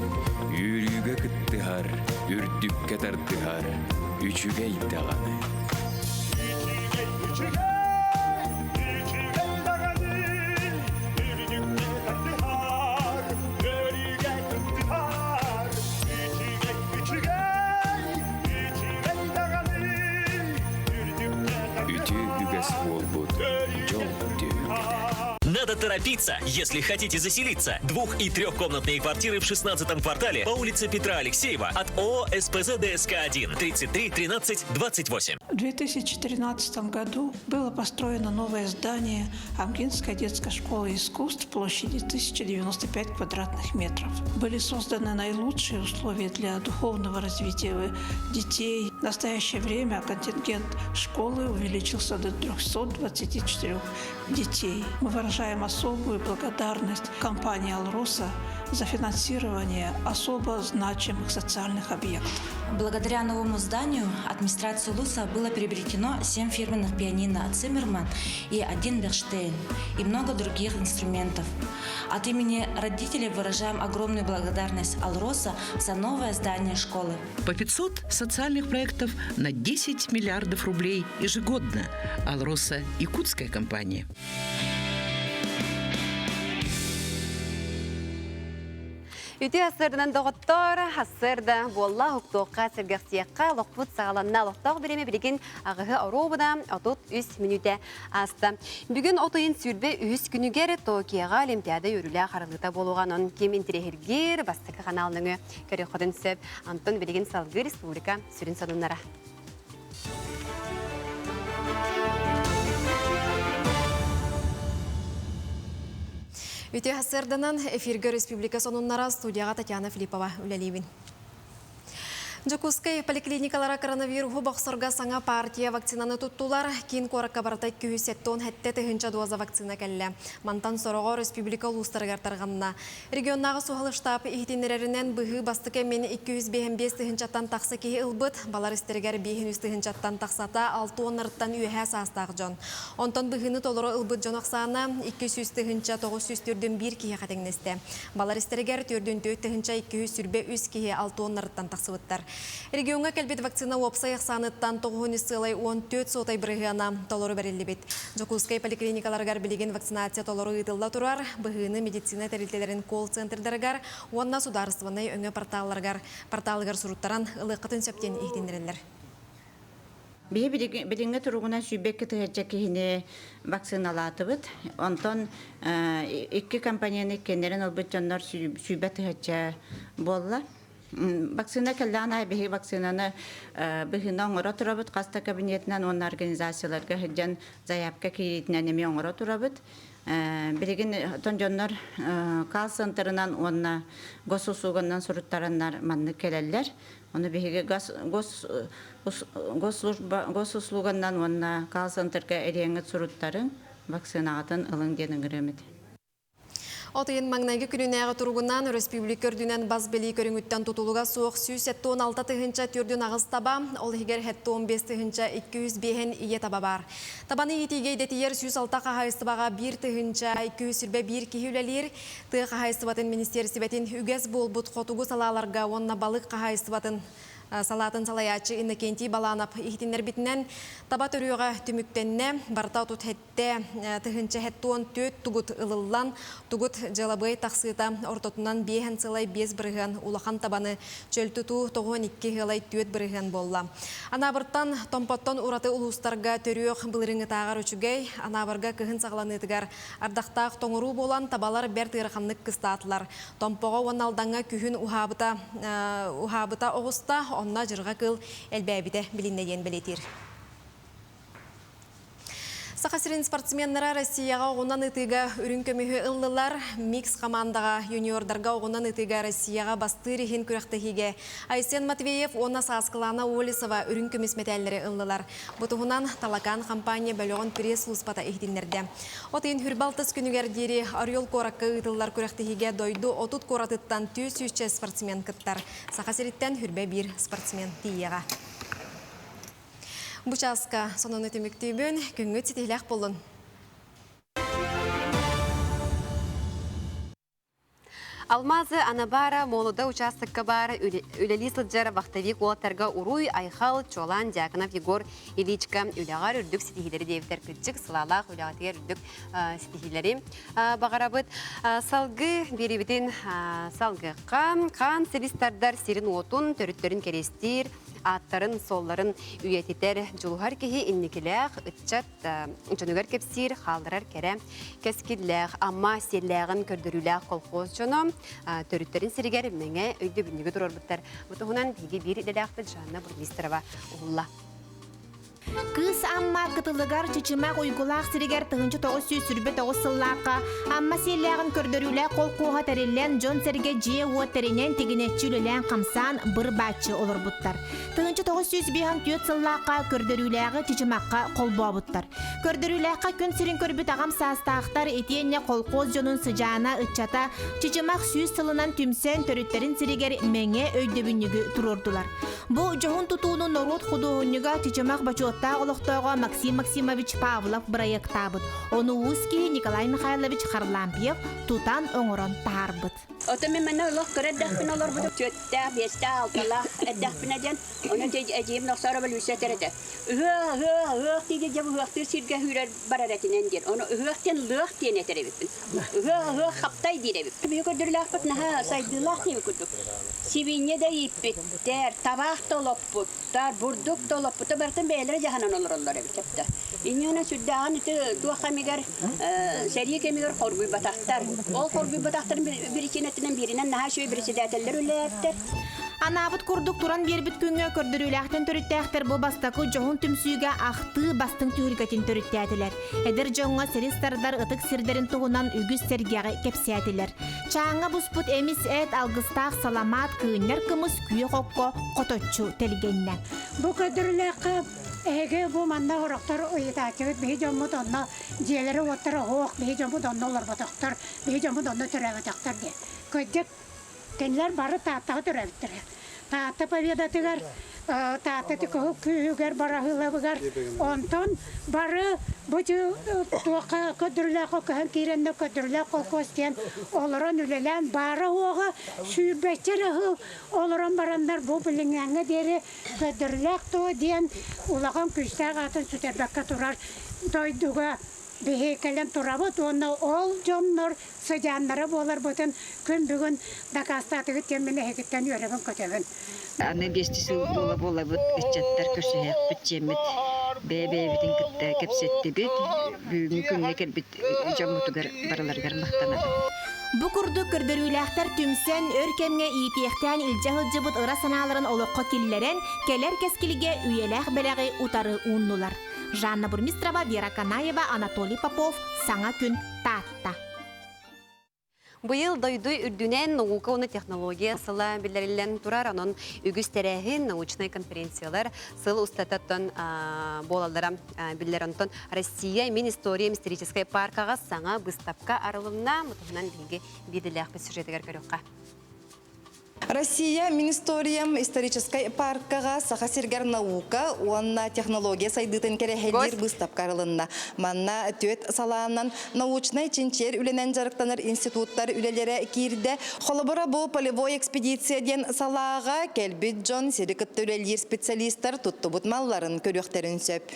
Speaker 23: Yürüge kıttihar, ürdükке tardihar, üçüge ittağаны. Ütü üges болбут, жол түйгеде.
Speaker 24: Надо торопиться, если хотите заселиться. 2- и 3-комнатные квартиры в 16-м квартале по улице Петра Алексеева от ООО СПЗ ДСК-1 33 13 28.
Speaker 25: В 2013 году было построено новое здание Амгинской детской школы искусств площадью 1095 квадратных метров. Были созданы наилучшие условия для духовного развития детей. В настоящее время контингент школы увеличился до 324 детей. Мы выражаем особую благодарность компании «Алроса» за финансирование особо значимых социальных объектов.
Speaker 26: Благодаря новому зданию администрации ЛУСа было приобретено 7 фирменных пианино «Циммерман» и 1 «Бехштейн» и много других инструментов. От имени родителей выражаем огромную благодарность «Алроса» за новое здание школы.
Speaker 27: По 500 социальных проектов на 10 миллиардов рублей ежегодно. «Алроса» – якутская компания.
Speaker 1: Үті асырдынан доғыттар, асырда болла хуктоққа сіргіқсияққа лоқпұт сағаланна лоқтақ біреме білген ағығы оробыда отут 3 минуте асты. Бүгін отойын сүрбе 3 күнігер Токиаға Олимпиада өрілі қарылыта болуғанын кем интерехергер бастықы қаналының көрі қодын сөп Антон білген салғы республика сүрін сонынлара.
Speaker 2: Үте хасырданан эфирге республика сонуннара студияға Татьяна Филиппова үлелейбін. Жокускай поликлиникалара коронавирусу бақсырға саңа партия вакцинаны туттулар. Кейін қораққа баратай 210 хәтті тыхынча доза вакцина кәлі. Мантан сорого республика улустарығар тарғанна. Регионнағы суғалы штабы ихтинерерінен бұғы бастықы мен 205 тыхынчаттан тақсы кейі ұлбыт. Балар істергер 500 тыхынчаттан тақсата 6 онырыттан үйәе састақ жон. Онтан бұғыны толыры ұлбыт жон ақсаны 200 тыхынча 900 түрден 1 кейі қатеңнесті. Балар істергер түрден 4 тыхынча 200 сүрбе 3 кейі 6 онырыттан тақсыбыттар. Регионға кәлбет вакцина опсайық саныттан 9 сылай 14 сотай бірғана толоры бәрелі бет. Жокускай поликлиникаларғар білеген вакцинация толоры ұйтылда тұрар, бұғыны медицина тәрелтелерін колл-центрдарғар, онна сударыстыванай өңі порталығар сұруттаран ұлыққытын сөптен ехтендірелер.
Speaker 28: Бие билинге туругунан сүйбекке тыгача кихине вакциналатыбыт. Онтон 2 компанияны кенерен олбыт жоннор сүйбе тыгача болла. Вакцина кәлләна бихи вакцинаны бихинна оңора турабыт, каста кабинетинен он организацияларга хеджан заявка киитинен эми оңора турабыт. Билигин тонжоннор кал-центрынан онна госуслуганнан суруттараннар манны келеллер. Оны биһиге госуслуганнан онна кал-центрга эреңет суруттарын вакцинагатын ылың денин гыремит.
Speaker 2: Отыйын маңнайгы күнінәғы тұрғынан республика үрдінен баз белі көріңіттен тұтылуға соқ 176 тыхынча түрдін ағыз таба, ол егер хетті 15 тыхынча 200 бейін ие таба бар. Табаны етеге детиер 106 қағайыстыбаға 1 тыхынча 200 сүрбе 1 кехілелер, ты қағайыстыбатын министерсібетін үгез бол бұт қотуғы салаларға онна балық қағайыстыбатын салатын салаячы Иннокентий Баланап ихтинер битнен таба төрüge түмүктенне барта тут хетте тыгынча хеттон төт тугут ылыллан тугут жалабый таксыта ортотунан бехен сылай 5 бирген улахан табаны чөлтүту 92 гылай төт бирген болла. Анабырттан томпоттон ураты улустарга төрüг былырыңы тагар үчүгей анабырга кыгын сагланыдыгар ардактак тоңуру болан табалар бер тырханнык кыстатлар. Томпого оналданга күһүн ухабыта огуста онна жырға кыл әлбәбіде біліннеген білетір. Сақасырын спортсменнара Россияға оғынан ұтыға үрін көмігі ұллылар микс командаға юниордарға оғынан ұтыға Россияға басты рехін күріқтігіге. Айсен Матвеев онна сасқылана Олесова үрін көміс метәллері ұллылар. Бұтығынан талакан компания бөліғын пресс ұлыспата ихтинлерді. Отын хүрбалтыз күнігердері Орел коракы ұтылар күріқтігіге дойду отут коратыттан 200 спортсмен кыттар. Сақасырыттен хүрбе бір спортсмен тиеға. Бучаска сонун өтіміктейбін, күнгі тетейләқ болын.
Speaker 1: Алмазы Анабара молуда участокка бар үлелі сылджара вақтавик олаттарға Уруй, Айхал, Чолан, Дьяконов, Егор, Ильичка, үләғар үрдік сетихилері девтер күтчік, сылалақ үләғатығар үрдік сетихилері бағарабыд. Салғы беребетін салғыққа қан селистардар сирин отун, төріттерін керестер, аттарын, солларын үйететер жулғар кеге иннекеләғ, үтчат, жонугар кепсир, қалдырар кәрі, кәскілләғ, амма селләғын көрдіріләғ қолқоз жону, төріттерін сиригер мәңе өйді бүннігі тұрор бұттар. Бұтығынан бейге бір иделәғді Жанна Бурмистрова ұғылла.
Speaker 4: Кыз амма кытылыгар чычымак уйгулақ сиригер тыгынчы 900 сүрбе 9 сыллаққа амма селләғын көрдірілі қол қуға тәрелен Джон Серге жие уаттерінен тегінетчілілен қамсан бір бәтчі олар бұттар. Тыгынчы 900 бейхан түйет сыллаққа көрдіріліғі чычымаққа қол бұа бұттар. Көрдіріліғі күн сирин көрбіт ағам састақтар етенне қол қоз жонын сыжана ұтчата чычымақ сүйіз сылынан түмсен төріттерін сиригер мәңе өйдөбіннігі тұрордылар. Бұл жоғын тұтуының норот құдуынныға чычымақ бачуат Олықтауға Максим Максимович Павлов проекттабыд. Оны узки Николай Михайлович Харлампиев тутан оңырын тарбыд.
Speaker 5: Отымен мәні ұлық көрәддәқпін олар бұды. Төтті, бесті, алтылақ әддәқпін әден. Оны әжейім нұқсары бұл өсетереді. Үғық дейді жабы үғықтыр сирге хүрер бараретінен дер. Оны үғықтен лұқ дейін әтер әбіппін. Үғық қаптай дейін әбіппін. Бүй көрдірләқ бұд, наға сайдылақ дейін күдік. Сибине де еппеттер, табақ толып бұттар, бұрдық толып бұты бәртін бәйлері жаханан олар олар әбіпті. İnyona süddağın iti tuğakamigar seriye kemigar korguy bataqtar. Ol korguy bataqtarın birisinden birinden naha şöyle birisi däteller ölerler.
Speaker 4: Anabıt kurduk turan bir bit küngö kördürülähten törüttähter bu bastaqı johun tümsüge axtı bastın tühürgetin törüttädiler. Eder jonga seristardar ıtık sirderin tuğunan ügüz sergiyağı kepsiyadiler. Çağına busput emis et algыстaq salamat kıyınlar kımız küye kokko kototçu telgenne.
Speaker 6: Bu kördürülähı Ege bu manda horaktar uyutakıt bir jamut onna jeleri otur hoq bir jamut onna olar bataktar bir jamut onna törevetaktar de. Ködek kenler barı tahta törevettir. Tahta paviyadatıgar tahta tiko küyüger barahılavugar onton barı bucu tuqa ködürlä kokan kirende ködürlä kokostian olaran ülelen barı hoğa sübeçerahı olaran baranlar bu bilingenge deri ködürlä to diyen ulağan küstag atın süterbekka turar doyduga Behekelen turabıt onu ol jomnor sıcanlara bolar butun gün bugün dakastatı temine hekitten yöreben köteben.
Speaker 7: Anne bestisi bola but içetler köşeye bütçemit bebe bitin kitte kepsetti bit mümkün nekel bit jamutugar baralargar mahtana.
Speaker 4: Bu kurdu kördürülähter tümsen örkemge ipiyekten iljahıcıbıt ıra sanaların oloqqa killeren keler keskilige üyeläh belagi utarı unnular. Жанна Бурмистрова, Вера Канаева, Анатолий Попов, Саңа күн татта.
Speaker 1: Быйыл дойдуй үрдүнен наука оны технология сыла билерилен турар, анын үгүз терехин научный конференциялар сыл устататтан болалдара билерантон Россия Мин-история историческая паркага саңа выставка арылымна мутунан билги биделях сюжетигер көрөкка.
Speaker 8: Россия Мин-история исторической паркага сахасиргар наука уанна технология сайдытын керехелдер выставкарылынна. Манна төт салаанан научный чинчер үленен жарыктаныр институттар үлелері кирде. Холобора бу полевой экспедицияден салаага келбит жон сирикытты үлелер специалисттар туттубут малларын көрөктерин сөп.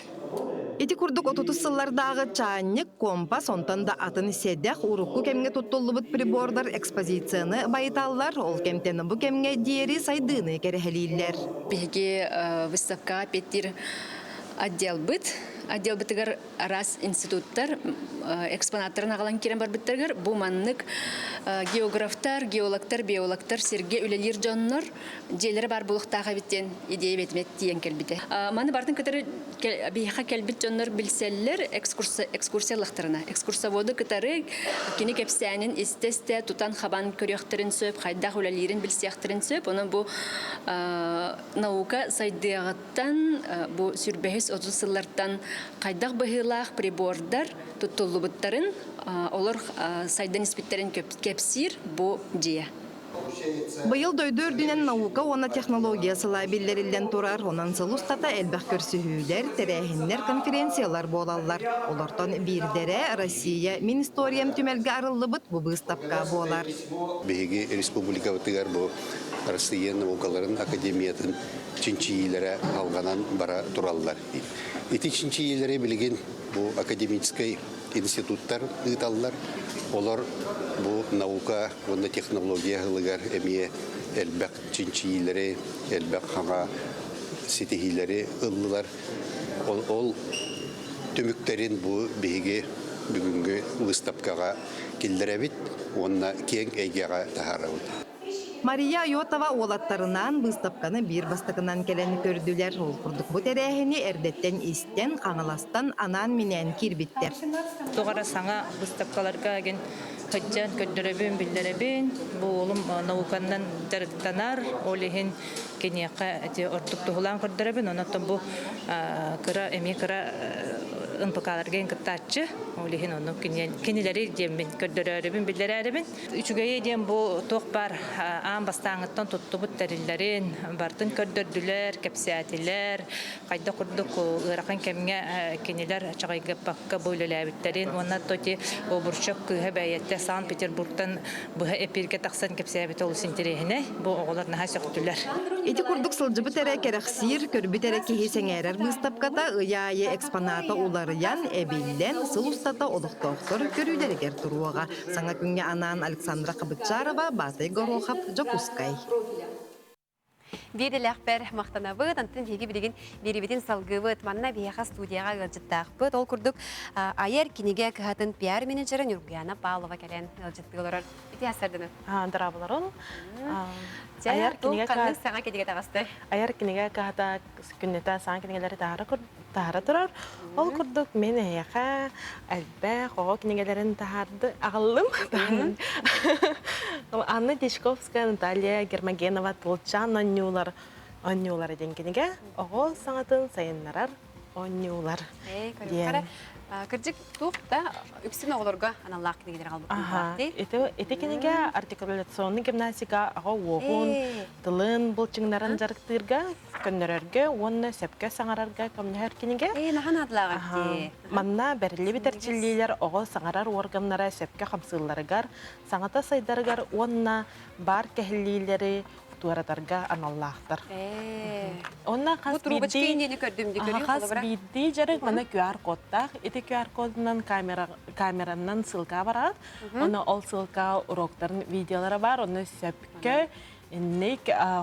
Speaker 8: Эти курдук отуту сыллардағы чаанник, компас, онтан да атын седях, урукку кемге туттуллубут прибордар экспозицияны байыталлар, ол кемтені бу кемге диери сайдыны керехелилер.
Speaker 10: Беге выставка петтир отдел бытыгар раз институттар экспонаттарын ағалан керен бар біттергер, бу маннык географтар, геологтар, биологтар серге үлелер жоннор желері бар бұлықтаға біттен идея бетімет тиен келбіде. Маны бардың кітары бейха келбіт жоннор білселлер экскурсиялықтарына. Экскурсоводы кітары кені кепсәнін істесте тутан хабан көріяқтырын сөп, қайдақ үлелерін білсияқтырын сөп, оны бұ наука сайдығыттан, бұ сүрбәхіс 30 сыллардан қайдақ бұхылақ прибордар тұттылыбыттарын олар сайдан испиттерін кепсир бұ жия.
Speaker 8: Быйыл дойду үрдүнен наука оны технология сыла биллерилден турар, онан сыл устата элбэх көрсүхүүлер, терехиннер конференциялар болалар. Олортон бирдере Россия Мин-историям түмелге арылыбыт бу выставка болар.
Speaker 11: Беги республика бытыгар бу Россия наукаларын академиятын чинчиилere алганан бара тураллар. Эти чинчиилere билген бу академический институттар ыталлар. Олар бу наука, онда технология гылыгар эмие элбек чинчиилere, элбек хаңа сетихилери ыллылар. Ол төмүктерин бу беги бүгүнгү выставкага келдеребит, онна кең эйгега тахарабыт.
Speaker 8: Мария Йотова олаттарынан выставканы бир бастыгынан келен көрдүлер. Ол курдук бу терехини эрдеттен истен, каңыластан анан менен кирбиттер.
Speaker 12: Тоғара саңа выставкаларга ген хөджан көддөрөбүн билдеребин, бу олум наукандан жарыктанар, олихин кенияка эти ортуктугулан көрдөрөбүн, онотон бу кыра эми кыра ынпыкаларга кыттачы, олихин ону кенилери дембин көддөрөбүн билдеребин. Үчүгөйе дем бу ток бар аан бастаңыттан туттубут териллерин бартын көрдөрдүлөр, кепсиятилер, кайда курдук ыракан кемге кенилер чагайга пакка бойлолабиттерин, онна тоти обурчок кыха бәйетте Санкт-Петербургтан бұға эпирге тақсан кепсәбет олыс интерехіне, бұл оғылар наға сөқтілер.
Speaker 8: Эти курдук сылжыбы тәрі керексир, көрбі тәрі кейсен әрір выставката ұяйы экспоната уларыян әбейлен сыл ұстата олықтауқтыр көрілерігер тұруаға. Саңа күнге анан Александра Қабытчарова, Батай Горохап, Жокускай.
Speaker 1: Биделяхпер мақтанабыт, антын феги билеген беребетін салгыбыт, манна бияға студияға ғылжыттақпыт. Ол күрдік айер кенеге кіғатын пиар менеджері Нюргияна Павлова кәлен ғылжыттығылырыр. Беті асырдыны?
Speaker 13: Дырабылар ол.
Speaker 1: Айер кенеге саңа кенеге тағасты?
Speaker 13: Айер кенеге кіғата күннеті саңа кенегелері тағары тұрар. Ол күрдік мен әйеға әлбә қоға кенегелерін тағарды ағылым. Анна Дешковская, Наталья Гермогенова, Толчан, Оннюлар ден кенеге. Оғыл саңатын сайынларар Оннюлар.
Speaker 1: Кірдік тұқта үксін оғылырға аналақ кенегелер қалбық.
Speaker 13: Эти кенеге артикуляционный гимнастика аға оғын, тылын бұлчыңнарын жарықтырға, көннерерге, онны сөпке саңарарға көмнер кенеге.
Speaker 1: Нахан адылаға де.
Speaker 13: Манна бәрілі бітерчілілер оғы саңарар органнара сөпке қамсыларығар, саңата сайдарығар, онна бар кәхілілері, туаратарга аналлахтар. Онна хас бидди жарык мана QR кодтах, эти QR кодынан камеранан ссылка барат. Онна ол ссылка уроктарын видеолары бар, онна сөпкө иннек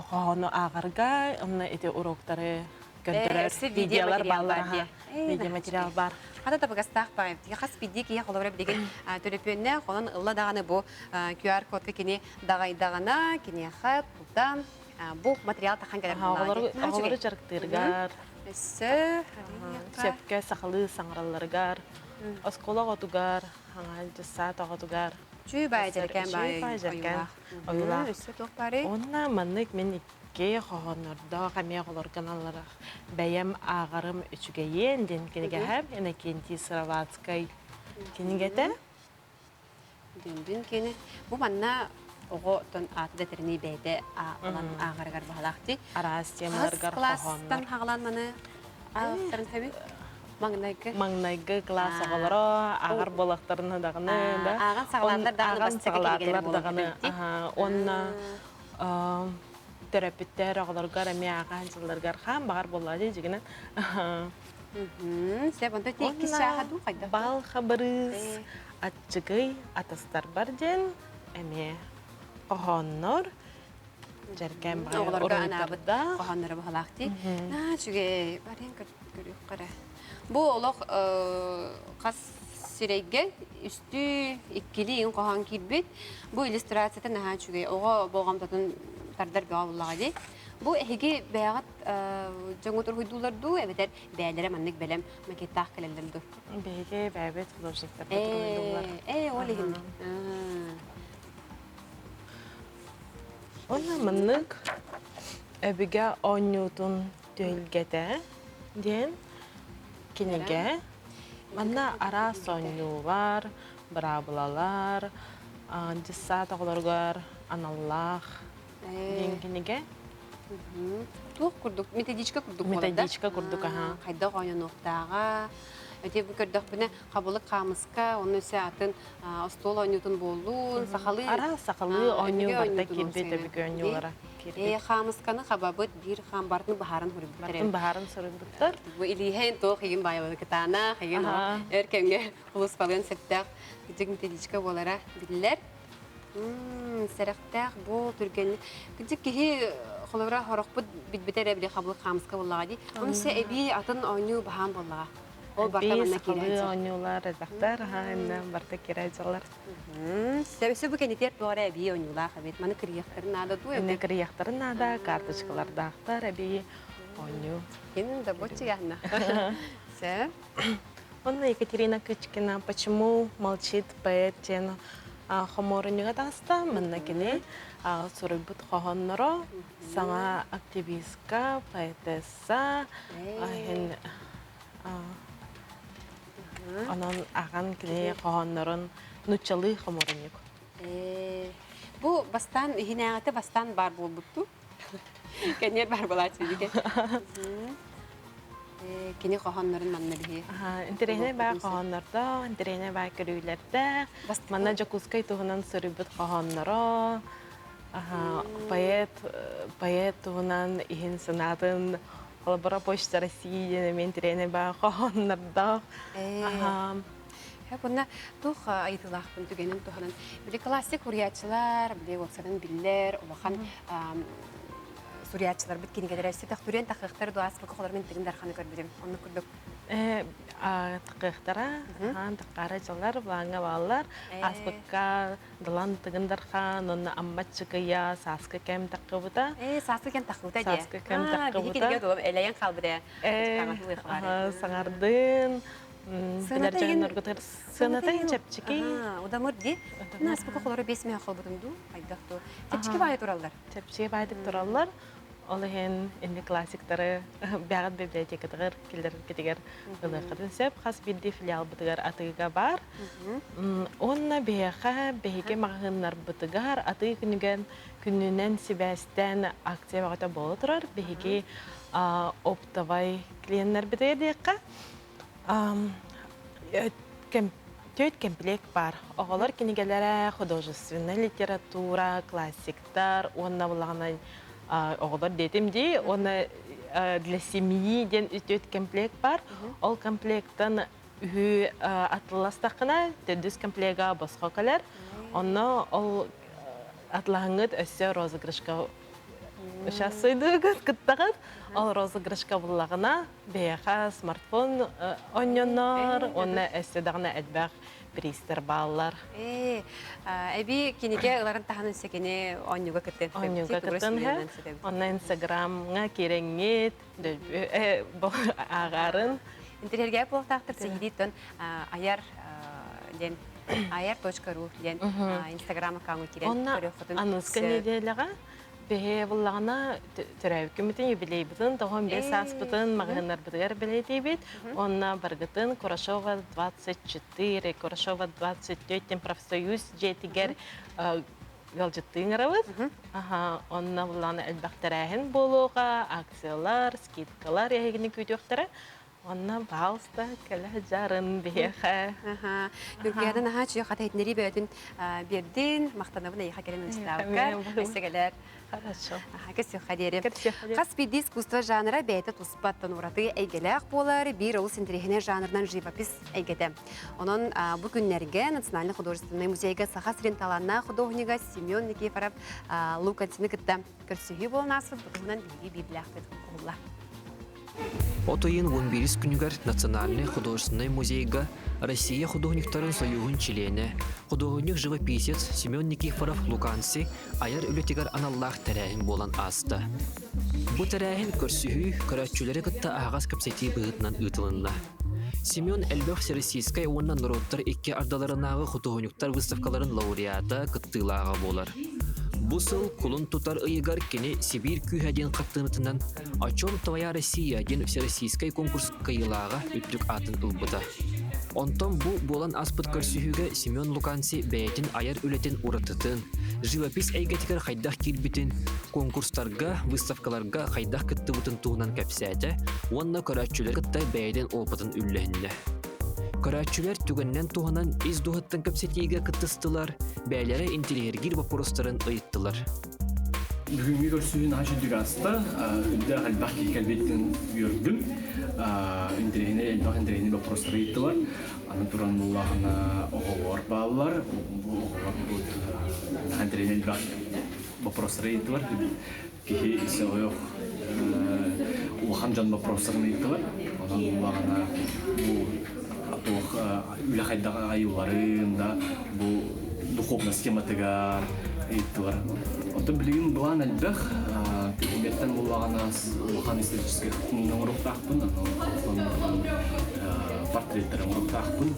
Speaker 13: хоно агарга, онна эти уроктары көндөрөр видеолар баллар. Видео материал бар.
Speaker 1: Хата табыгастақ байым. Хас бидди кие холобра билеген төлөпөнне, онун ылла даганы бу QR кодка кини дагайдагана, кини хат, тутам, бу материал тахан келер.
Speaker 13: Оголору жарыктыргар.
Speaker 1: Эссе,
Speaker 13: Сепке сақылы саңыраларгар, оскола отугар, аңа жаса тоғытугар.
Speaker 1: Чүй бай жеркен бай
Speaker 13: ойла.
Speaker 1: Өссө тоқ бары.
Speaker 13: Онна маннык мен икке хоғонорда қамия қолорган аларақ. Бәйем ағарым үчігейен ден кенеге әм, әне кенті Сыраватскай кенегеті.
Speaker 1: Дүндүн кені. Бұ манна оғы тон аты дәтеріне бәйді ағарғар бағалақты.
Speaker 13: Арас темаларгар
Speaker 1: Класстан
Speaker 13: хоғонор.
Speaker 1: хағалан маны ағықтарын қәбі? Маңнайғы?
Speaker 13: Маңнайғы класс оғылары, ағар болақтарына дағыны.
Speaker 1: Аған сағаландар дағыны
Speaker 13: Аған дағыны. Онна терапевттер оғыларгар, әме аған жылдаргар қам бағар болады жегінен.
Speaker 1: Сәп, онда теккі шағаду қайда?
Speaker 13: Бал қабырыз, атчығый, атастар бар ден, әме қоғаннор, жаркен бағар орынтарда.
Speaker 1: Қоғаннары бағалақты. Жүге, барен көріп қара. Бұ олық қас сирейге үсті иккелі ең қоған келбет. Бұ иллюстрацияты наға жүге оға болғамдатын тардар бәға болаға де. Бұ әйге бәғат жаңғытыр хүйдуларду, әбетер бәлері маннық бәлем макеттақ кәлелерді.
Speaker 13: Бәйге бәбет художниктар батыр хүйдулар.
Speaker 1: Ол егін.
Speaker 13: Онна маннық әбіге онютын түйілгеті ден кенеге. Манна ара сонюлар, брабылалар, жissa тоғыларғар, аналлах ден кенеге.
Speaker 1: Туқ күрдік, методичка күрдік болады.
Speaker 13: Методичка күрдік, аха.
Speaker 1: Қайда қойын оқтаға. Өте бұл көрдік бұны қабылы қамысқа, оны өсе атын остол ойнютын болуын, сақалы.
Speaker 13: Ара сақалы ойну барда келбет әбігі ойнулара.
Speaker 1: Қамысқаны қабабыт бір қам бартын бағарын хүріп бұттар.
Speaker 13: Бартын бағарын сұрын бұттар.
Speaker 1: Бұл илейхен тоқ еген байылы кітана, еген өркемге құлыс балын сәттәқ. Күдік методичка болара білілер. Сәріқтәқ бұл түргені. Күдік кеге қолыра хорық бұд бітбітер әбілі қабылы қамысқа болаға дей. Оны сә әбі атын ойну баған болаға. Ол барта манна
Speaker 13: сақалы ойнулар, әзақтар, барта керайжалар.
Speaker 1: Сәбесі бұл кәнетер туғара әбі ойнулар қабет. Маны кірияқтарын ада ду
Speaker 13: әбі? Кірияқтарын ада, карточкаларды ақтар әбі ойну.
Speaker 1: Кенің да бұтчы яғына. Сәп?
Speaker 13: Онна Екатерина Кычкина, почему молчит поэт тен хоморыныға таста, манна кене сұрыбыт қоғаннары, саңа активистка, поэтесса, Онан аған кіне қоғаннарын нұтчалы қоморынық.
Speaker 1: Бұл бастан, хинағаты бастан бар бол бұтту. Кәнер бар болат сөйдеге. Кені қоғаннарын манна біге.
Speaker 13: Интерейне бай қоғанларда, интерейне бай көрүйлерді. Манна жакускай тұғынан сұрыбыт қоғанлары. Поэт тұғынан ихін сынатын Коллабора Почта России, мен тирене ба қоғанларда.
Speaker 1: Бұнна тұқ айтылақпын түгенің тұғынан. Біле классик ұриятшылар, біле олсарын білдер, олақан суриятшылар біт кенегедер әсі тақтурен тақиқтар дуас бұқы қолармен тігін дарқаны көрбедім. Оны күрдік.
Speaker 13: Тақиқтара, таққары жылар, бұлаңа балалар, аспыққа дылан тігін дарқан, оны амматшықыя, сасқы кәм таққы бұта.
Speaker 1: Сасқы кәм таққы бұта де?
Speaker 13: Сасқы кәм таққы бұта.
Speaker 1: Бігі кенеге долып, әләйен қалбыды.
Speaker 13: Саңардың, сынатайын чәпчікі.
Speaker 1: Удамыр де? Аспықы қолары 5 меға қалбыдымду, айдақты. Чәпчікі байды тұралдар?
Speaker 13: Чәпчікі байды тұралдар. Олығын инди классиктары бәғат библиотекатығыр келдер кетегер ғылықырын сөп, қас білді филиал бұтығар атыға бар. Онна бәйіға бәйіге мағынлар бұтығар атығы күнінен себәстен акция бағыта болы тұрар. Бәйіге оптавай клиенттер бітігер дейіққа. Төт комплект бар. Оғалар кенегелері художественная литература, классиктар, онна бұлағына оғылар детім де, оны для семьи ден үтет комплект бар. Ол комплектен үхі атыластақына төдіс комплектға босқа қалар. Оны ол атылағыңыд өсі розыгрышқа шасыйды күттағыд. Ол розыгрышқа бұлағына бәйіға смартфон ойнынар, оны өсі дағына әдбәқ пристер баллар.
Speaker 1: Эби кинеге ыларын таханын секене онюга кыттен.
Speaker 13: Онюга кыттен. Онна Инстаграмга кереңет, ағарын.
Speaker 1: Интерьерге болтақтыр сегедейтін ayar.ru ден Инстаграм аккаунт керен.
Speaker 13: Онна ануска неделяға бе бұллағына түрәуікімітін юбилей бұтын, 95 ас бұтын, мағынар бұтығар білейдей бет. Онна барғытын Курашова 24, Курашова 24 профсоюз жетігер Галжыттың арабыз. Онна бұллағына әлбақтарағын болуға, акциялар, скидкалар егінің көйтіқтары. Онна балста кәлі жарын бейхі.
Speaker 1: Түркиядан аға чүйі қата етінері бөтін берден мақтанабын айға келен ұстауқар. Өсігілер.
Speaker 13: Хорошо.
Speaker 1: Көсі қадері. Қас бейді искусство жанры бәйті тұспаттан ұраты әйгеләқ болар, бір ұлыс интерехіне жанрынан живопис әйгеді. Оның бұл күннерге Национальный художественный музейге Сахасрин таланна художнига Семен Никифоров Лукантины кітті көрсігі болынасыз, бұтығынан білгі бейбіләқпет қолла.
Speaker 14: Отойын 11 күнігер Национальный художественный музейга Россия художниктарын союғын члене, художник-живописец Семен Никифоров Луканси аяр үлетігер аналлах тәрәйін болан асты. Бұ тәрәйін көрсігі көрәтчілері күтті ағас көпсеті бұғытынан ұтылынна. Семен Эльбек Всероссийской оннан народтар екі ардаларынағы художниктар выставкаларын лауреаты күттілаға болар. Бусыл кулун тутар ыйгар кене Сибирь күйәден қаттынытынан «О чем твоя Россия» ден всероссийской конкурс кайылаға үттік атын ылбыта. Онтон бу болан аспыт көрсүхүгө Семен Луканси бәйтін аяр үлетін уратытын, живопис әйгетігер қайдақ келбітін, конкурстарға, выставкаларға қайдақ кітті бұтын туғынан кәпсәті, онна көрәтчілер кітті бәйден опытын үлләхінді. Көрәтчілер түгіннен туғынан из дұғыттың көпсетейге кіттістілар, бәйлері интерьергер вопростарын ұйыттылар.
Speaker 15: Бүгінгі көрсүйін ашыдық аста, үдді қалбақ келбеттің үйірдім. Интерьергер вопростары ұйыттылар. Аны тұран бұлағына оғылар бағылар. Интерьергер вопростары ұйыттылар. Кехе есе ойық ұлған жан вопростарын ұйыттылар. Онан бұлағына үлі қайдағы аюларында бұл духовна схематыға ұйыттылар. Оты білген бұлан әлбәқ, көметтен бұлағына ұлған эстетический құтының ұрықтақпын, портреттері ұрықтақпын.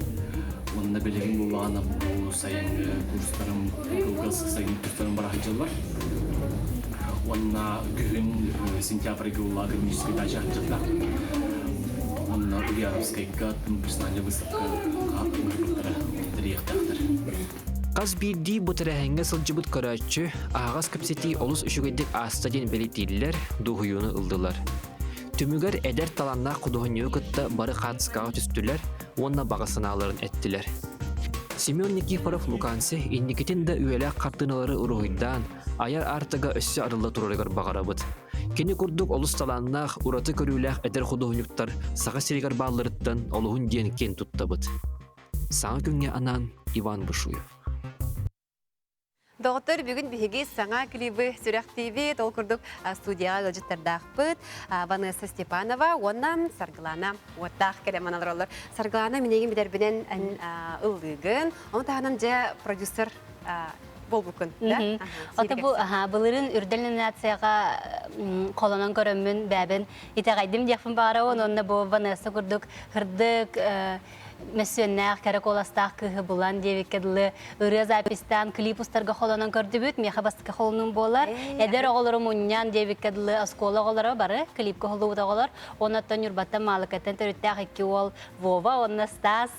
Speaker 15: Онында білген бұлағына бұл сайын курстарым, Гылсық сайын курстарым бар ақылар. Онына күн сентябрьге ұлға академический дача жақтақпын. Онына Ульяновскайға персональный выставка қағылықтары тіректақтыр.
Speaker 14: Қаз бірді бұтырәхенге сылжыбыт көрәтші, ағас көпсеті олыс үшігедік астаден белетелілер дұғыюыны ұлдылар. Түмігер әдер таланна құдығын өкітті бары қатысқаға түстілер, онына бағасыналарын әттілер. Семен Никифоров Луканси инникетін да үйелі қартыналары ұрғыйдан, аяр артыға өссі арылы тұрырығыр бағарабыд. Кені күрдік олыс таланнақ ұраты көріләқ әдер құдығынықтар саға серегар бағылырыттан олығын ден кен тұттабыд. Саңа күнге анан Иван Бушуев.
Speaker 1: Доғыттар бүгін бігеге саңа клибі сүрәқтейбе толқырдық студияға ғылжыттардақпыд. Ванесса Степанова, оннан Сарғылана оттақ кәлеманалар олар. Сарғылана менеген бідербінен ұлғығын, оны тағынан жа продюсер бол бүкін.
Speaker 16: Оты бұлырын үрділ номинацияға қолынан көрімін бәбін итағайдым декфін бағара онына бұл Ванесса күрдік, қырдық, Мессионнақ караколастақ кығы бұлан девеккеділі үрі запистан клипустарға қолынан көрді бүт, меха басқа қолының болар. Әдер оғылырым ұннян девеккеділі оскола оғылары бары, клипкі қолы ұта оғылар. Онаттан үрбаттан малықаттан түріттәқ екі ол Вова, онына Стас,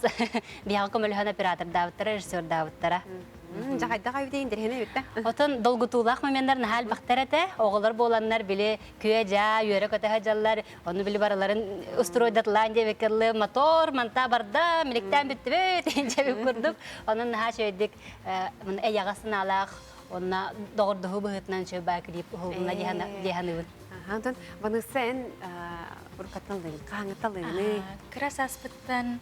Speaker 16: бияғы көміліған оператор давыттара, режиссер давыттара.
Speaker 1: Жағайда қайбедейін дәрхене өтті.
Speaker 16: Отын долгутулақ моментар нахал бақтар әті, оғылар боланлар біле көе жа, үйері көті хажалар, оны білі бараларын ұстыройдатылан девеккеділі мотор, манта барда, миліктен бүтті бөт, жабып көрдік. Оның наға шөйдік әяғасын алақ, онына доғырдығы бұғытынан шөй бай клип ұлғына деханығын.
Speaker 1: Антон, Ванессан ұрқатталдығын, қаңытталдығыны?
Speaker 17: Крас аспыттан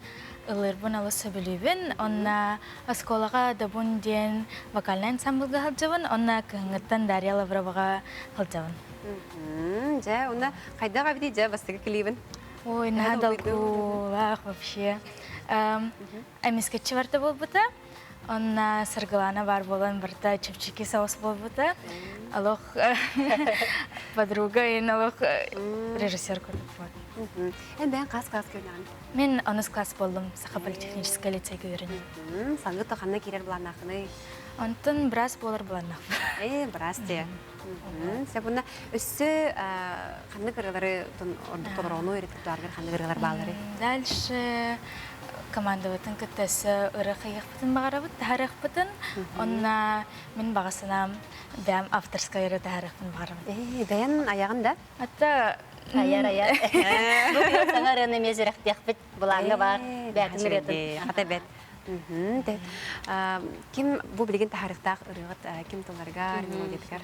Speaker 17: ылырбын алысы білібін, онна осколаға дабун ден вокальный ансамблға қалжабын, онна кыңыттан Дарья Лавроваға қалжабын.
Speaker 1: Жа, онна қайдаға бейді жа бастығы клибін?
Speaker 17: Ой, надалгулақ вообще. Амискетчи барта болбута. Онна саргалана бар болан барта чепчики соус болбута. Алох подруга и алох режиссер көрдүк.
Speaker 1: Ben kas görünen.
Speaker 17: Мен 10 класс болдум, Саха политехнический лицейге үйренем.
Speaker 1: Саңгы тоханна кирер буланакны.
Speaker 17: Онтон брас болар буланак.
Speaker 1: Брас те. Себуна өссө ханны кырылары ордукторону эритиктуаргар ханны кырылар баалары.
Speaker 17: Дальше командоватын кыттасы ырахыйықпытын бағарабыт, тахарықпытын. Онна мен бағасынам бәм авторская өрі тахарықпын бағарабыт.
Speaker 1: Даян аяғында?
Speaker 16: Атта аяр. Бұл саңа рыны мезірек дияқпыт бұлаңы бар, бәкін үретін.
Speaker 1: Ата бәт. Ким бу билген тахарықтақ ырығыт, ким толаргар, мелодиткар?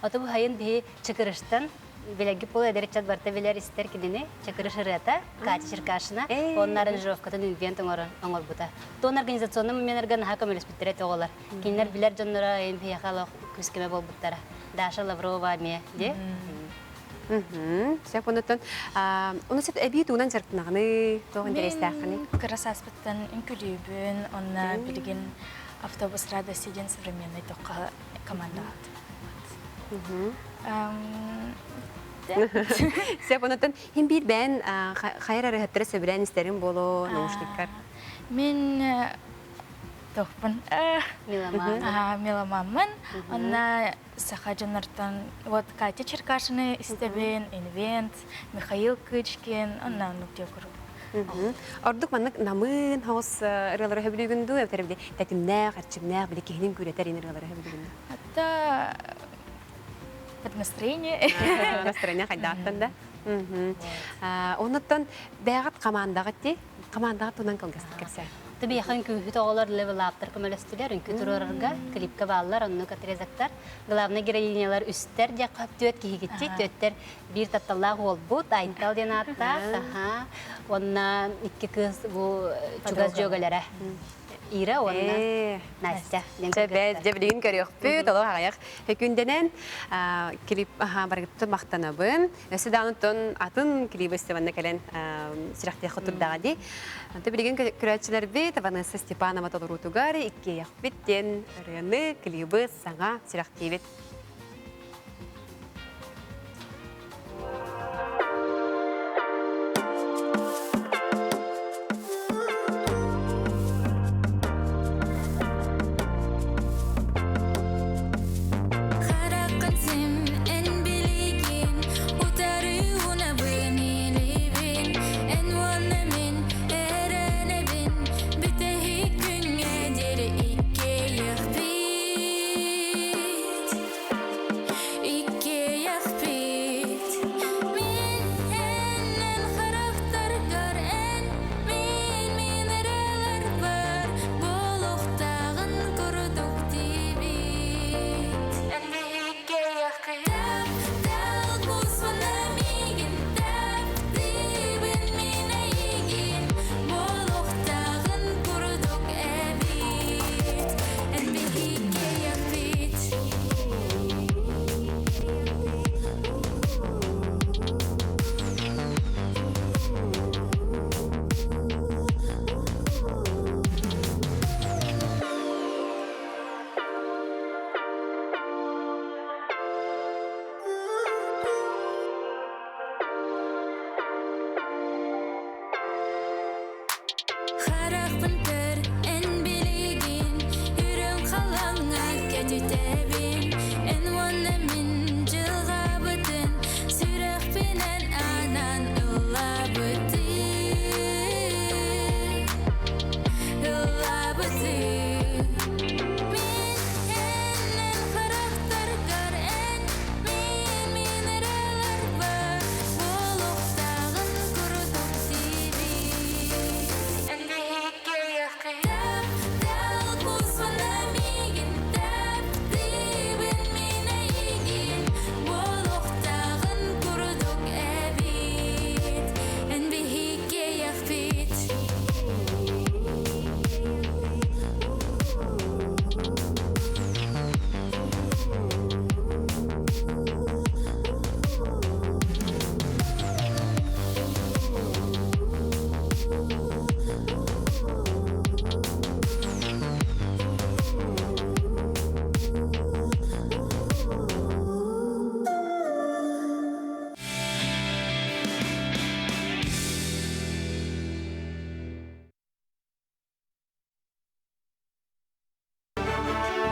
Speaker 16: Ото бұл хайын бі чықырыштан, Белеги пол эдерчат барта белер истер кидини чакырыш рета кати чиркашына оннарын жовкатын инвент оңор бута. Тон организационный менерган хакамелес битерет оголар. Кинер билер жоннора эмпи яхалок күскеме бол буттара. Даша Лаврова ме де.
Speaker 1: Сеп онотон оносет эби тунан чарпнагны то интерестахны.
Speaker 17: Красаспыттан инкүлүбүн онна билген автобус радости ден современный тока команда.
Speaker 1: Сеп онотон хим бир бен хайр арыхаттыр сөбүрен истерин боло наушниктар.
Speaker 17: Мен тохпын меломанмын. Онна Сахаджанартан вот Катя Черкашина истебен, Инвент, Михаил Кычкин, онна нуктекуру.
Speaker 1: Ордук маннык намын хаос рылары хөбүлүгүндү эвтербди тетимнэ харчымнэ били кехнин күрөтөр ин рылары хөбүлүгүндү.
Speaker 17: Это под настроение.
Speaker 1: Настроение хайдаттан да. Онуттан бәгат командага тунан калгастык кепсе.
Speaker 16: Таби яхан күхүт оголор левел аптыр көмөлөстүлөр, күтүрөргө клипке баалар, онну катерезактар, главный героинялар үстер де каптөт кигитти, төттер бир татталлаг болбут, айтал ден атта, онна икки кыз бу чугаз жөгөлөрө. Ира онна Настя.
Speaker 1: Бәз жебилигин көрөкпү, толо хаяк. Хөкүнденен клип баргытты мактанабын. Өсүдәнтон атын клип өстебәнне келен сирахтя хотурдагы. Аны билген көрәчләр бит Ванесса Степанова толорутугари икки яхбиттен рыны клибы саңа сирахтебит.
Speaker 3: Харахпын көр, эн билигин, үрін қалаңа кәдеті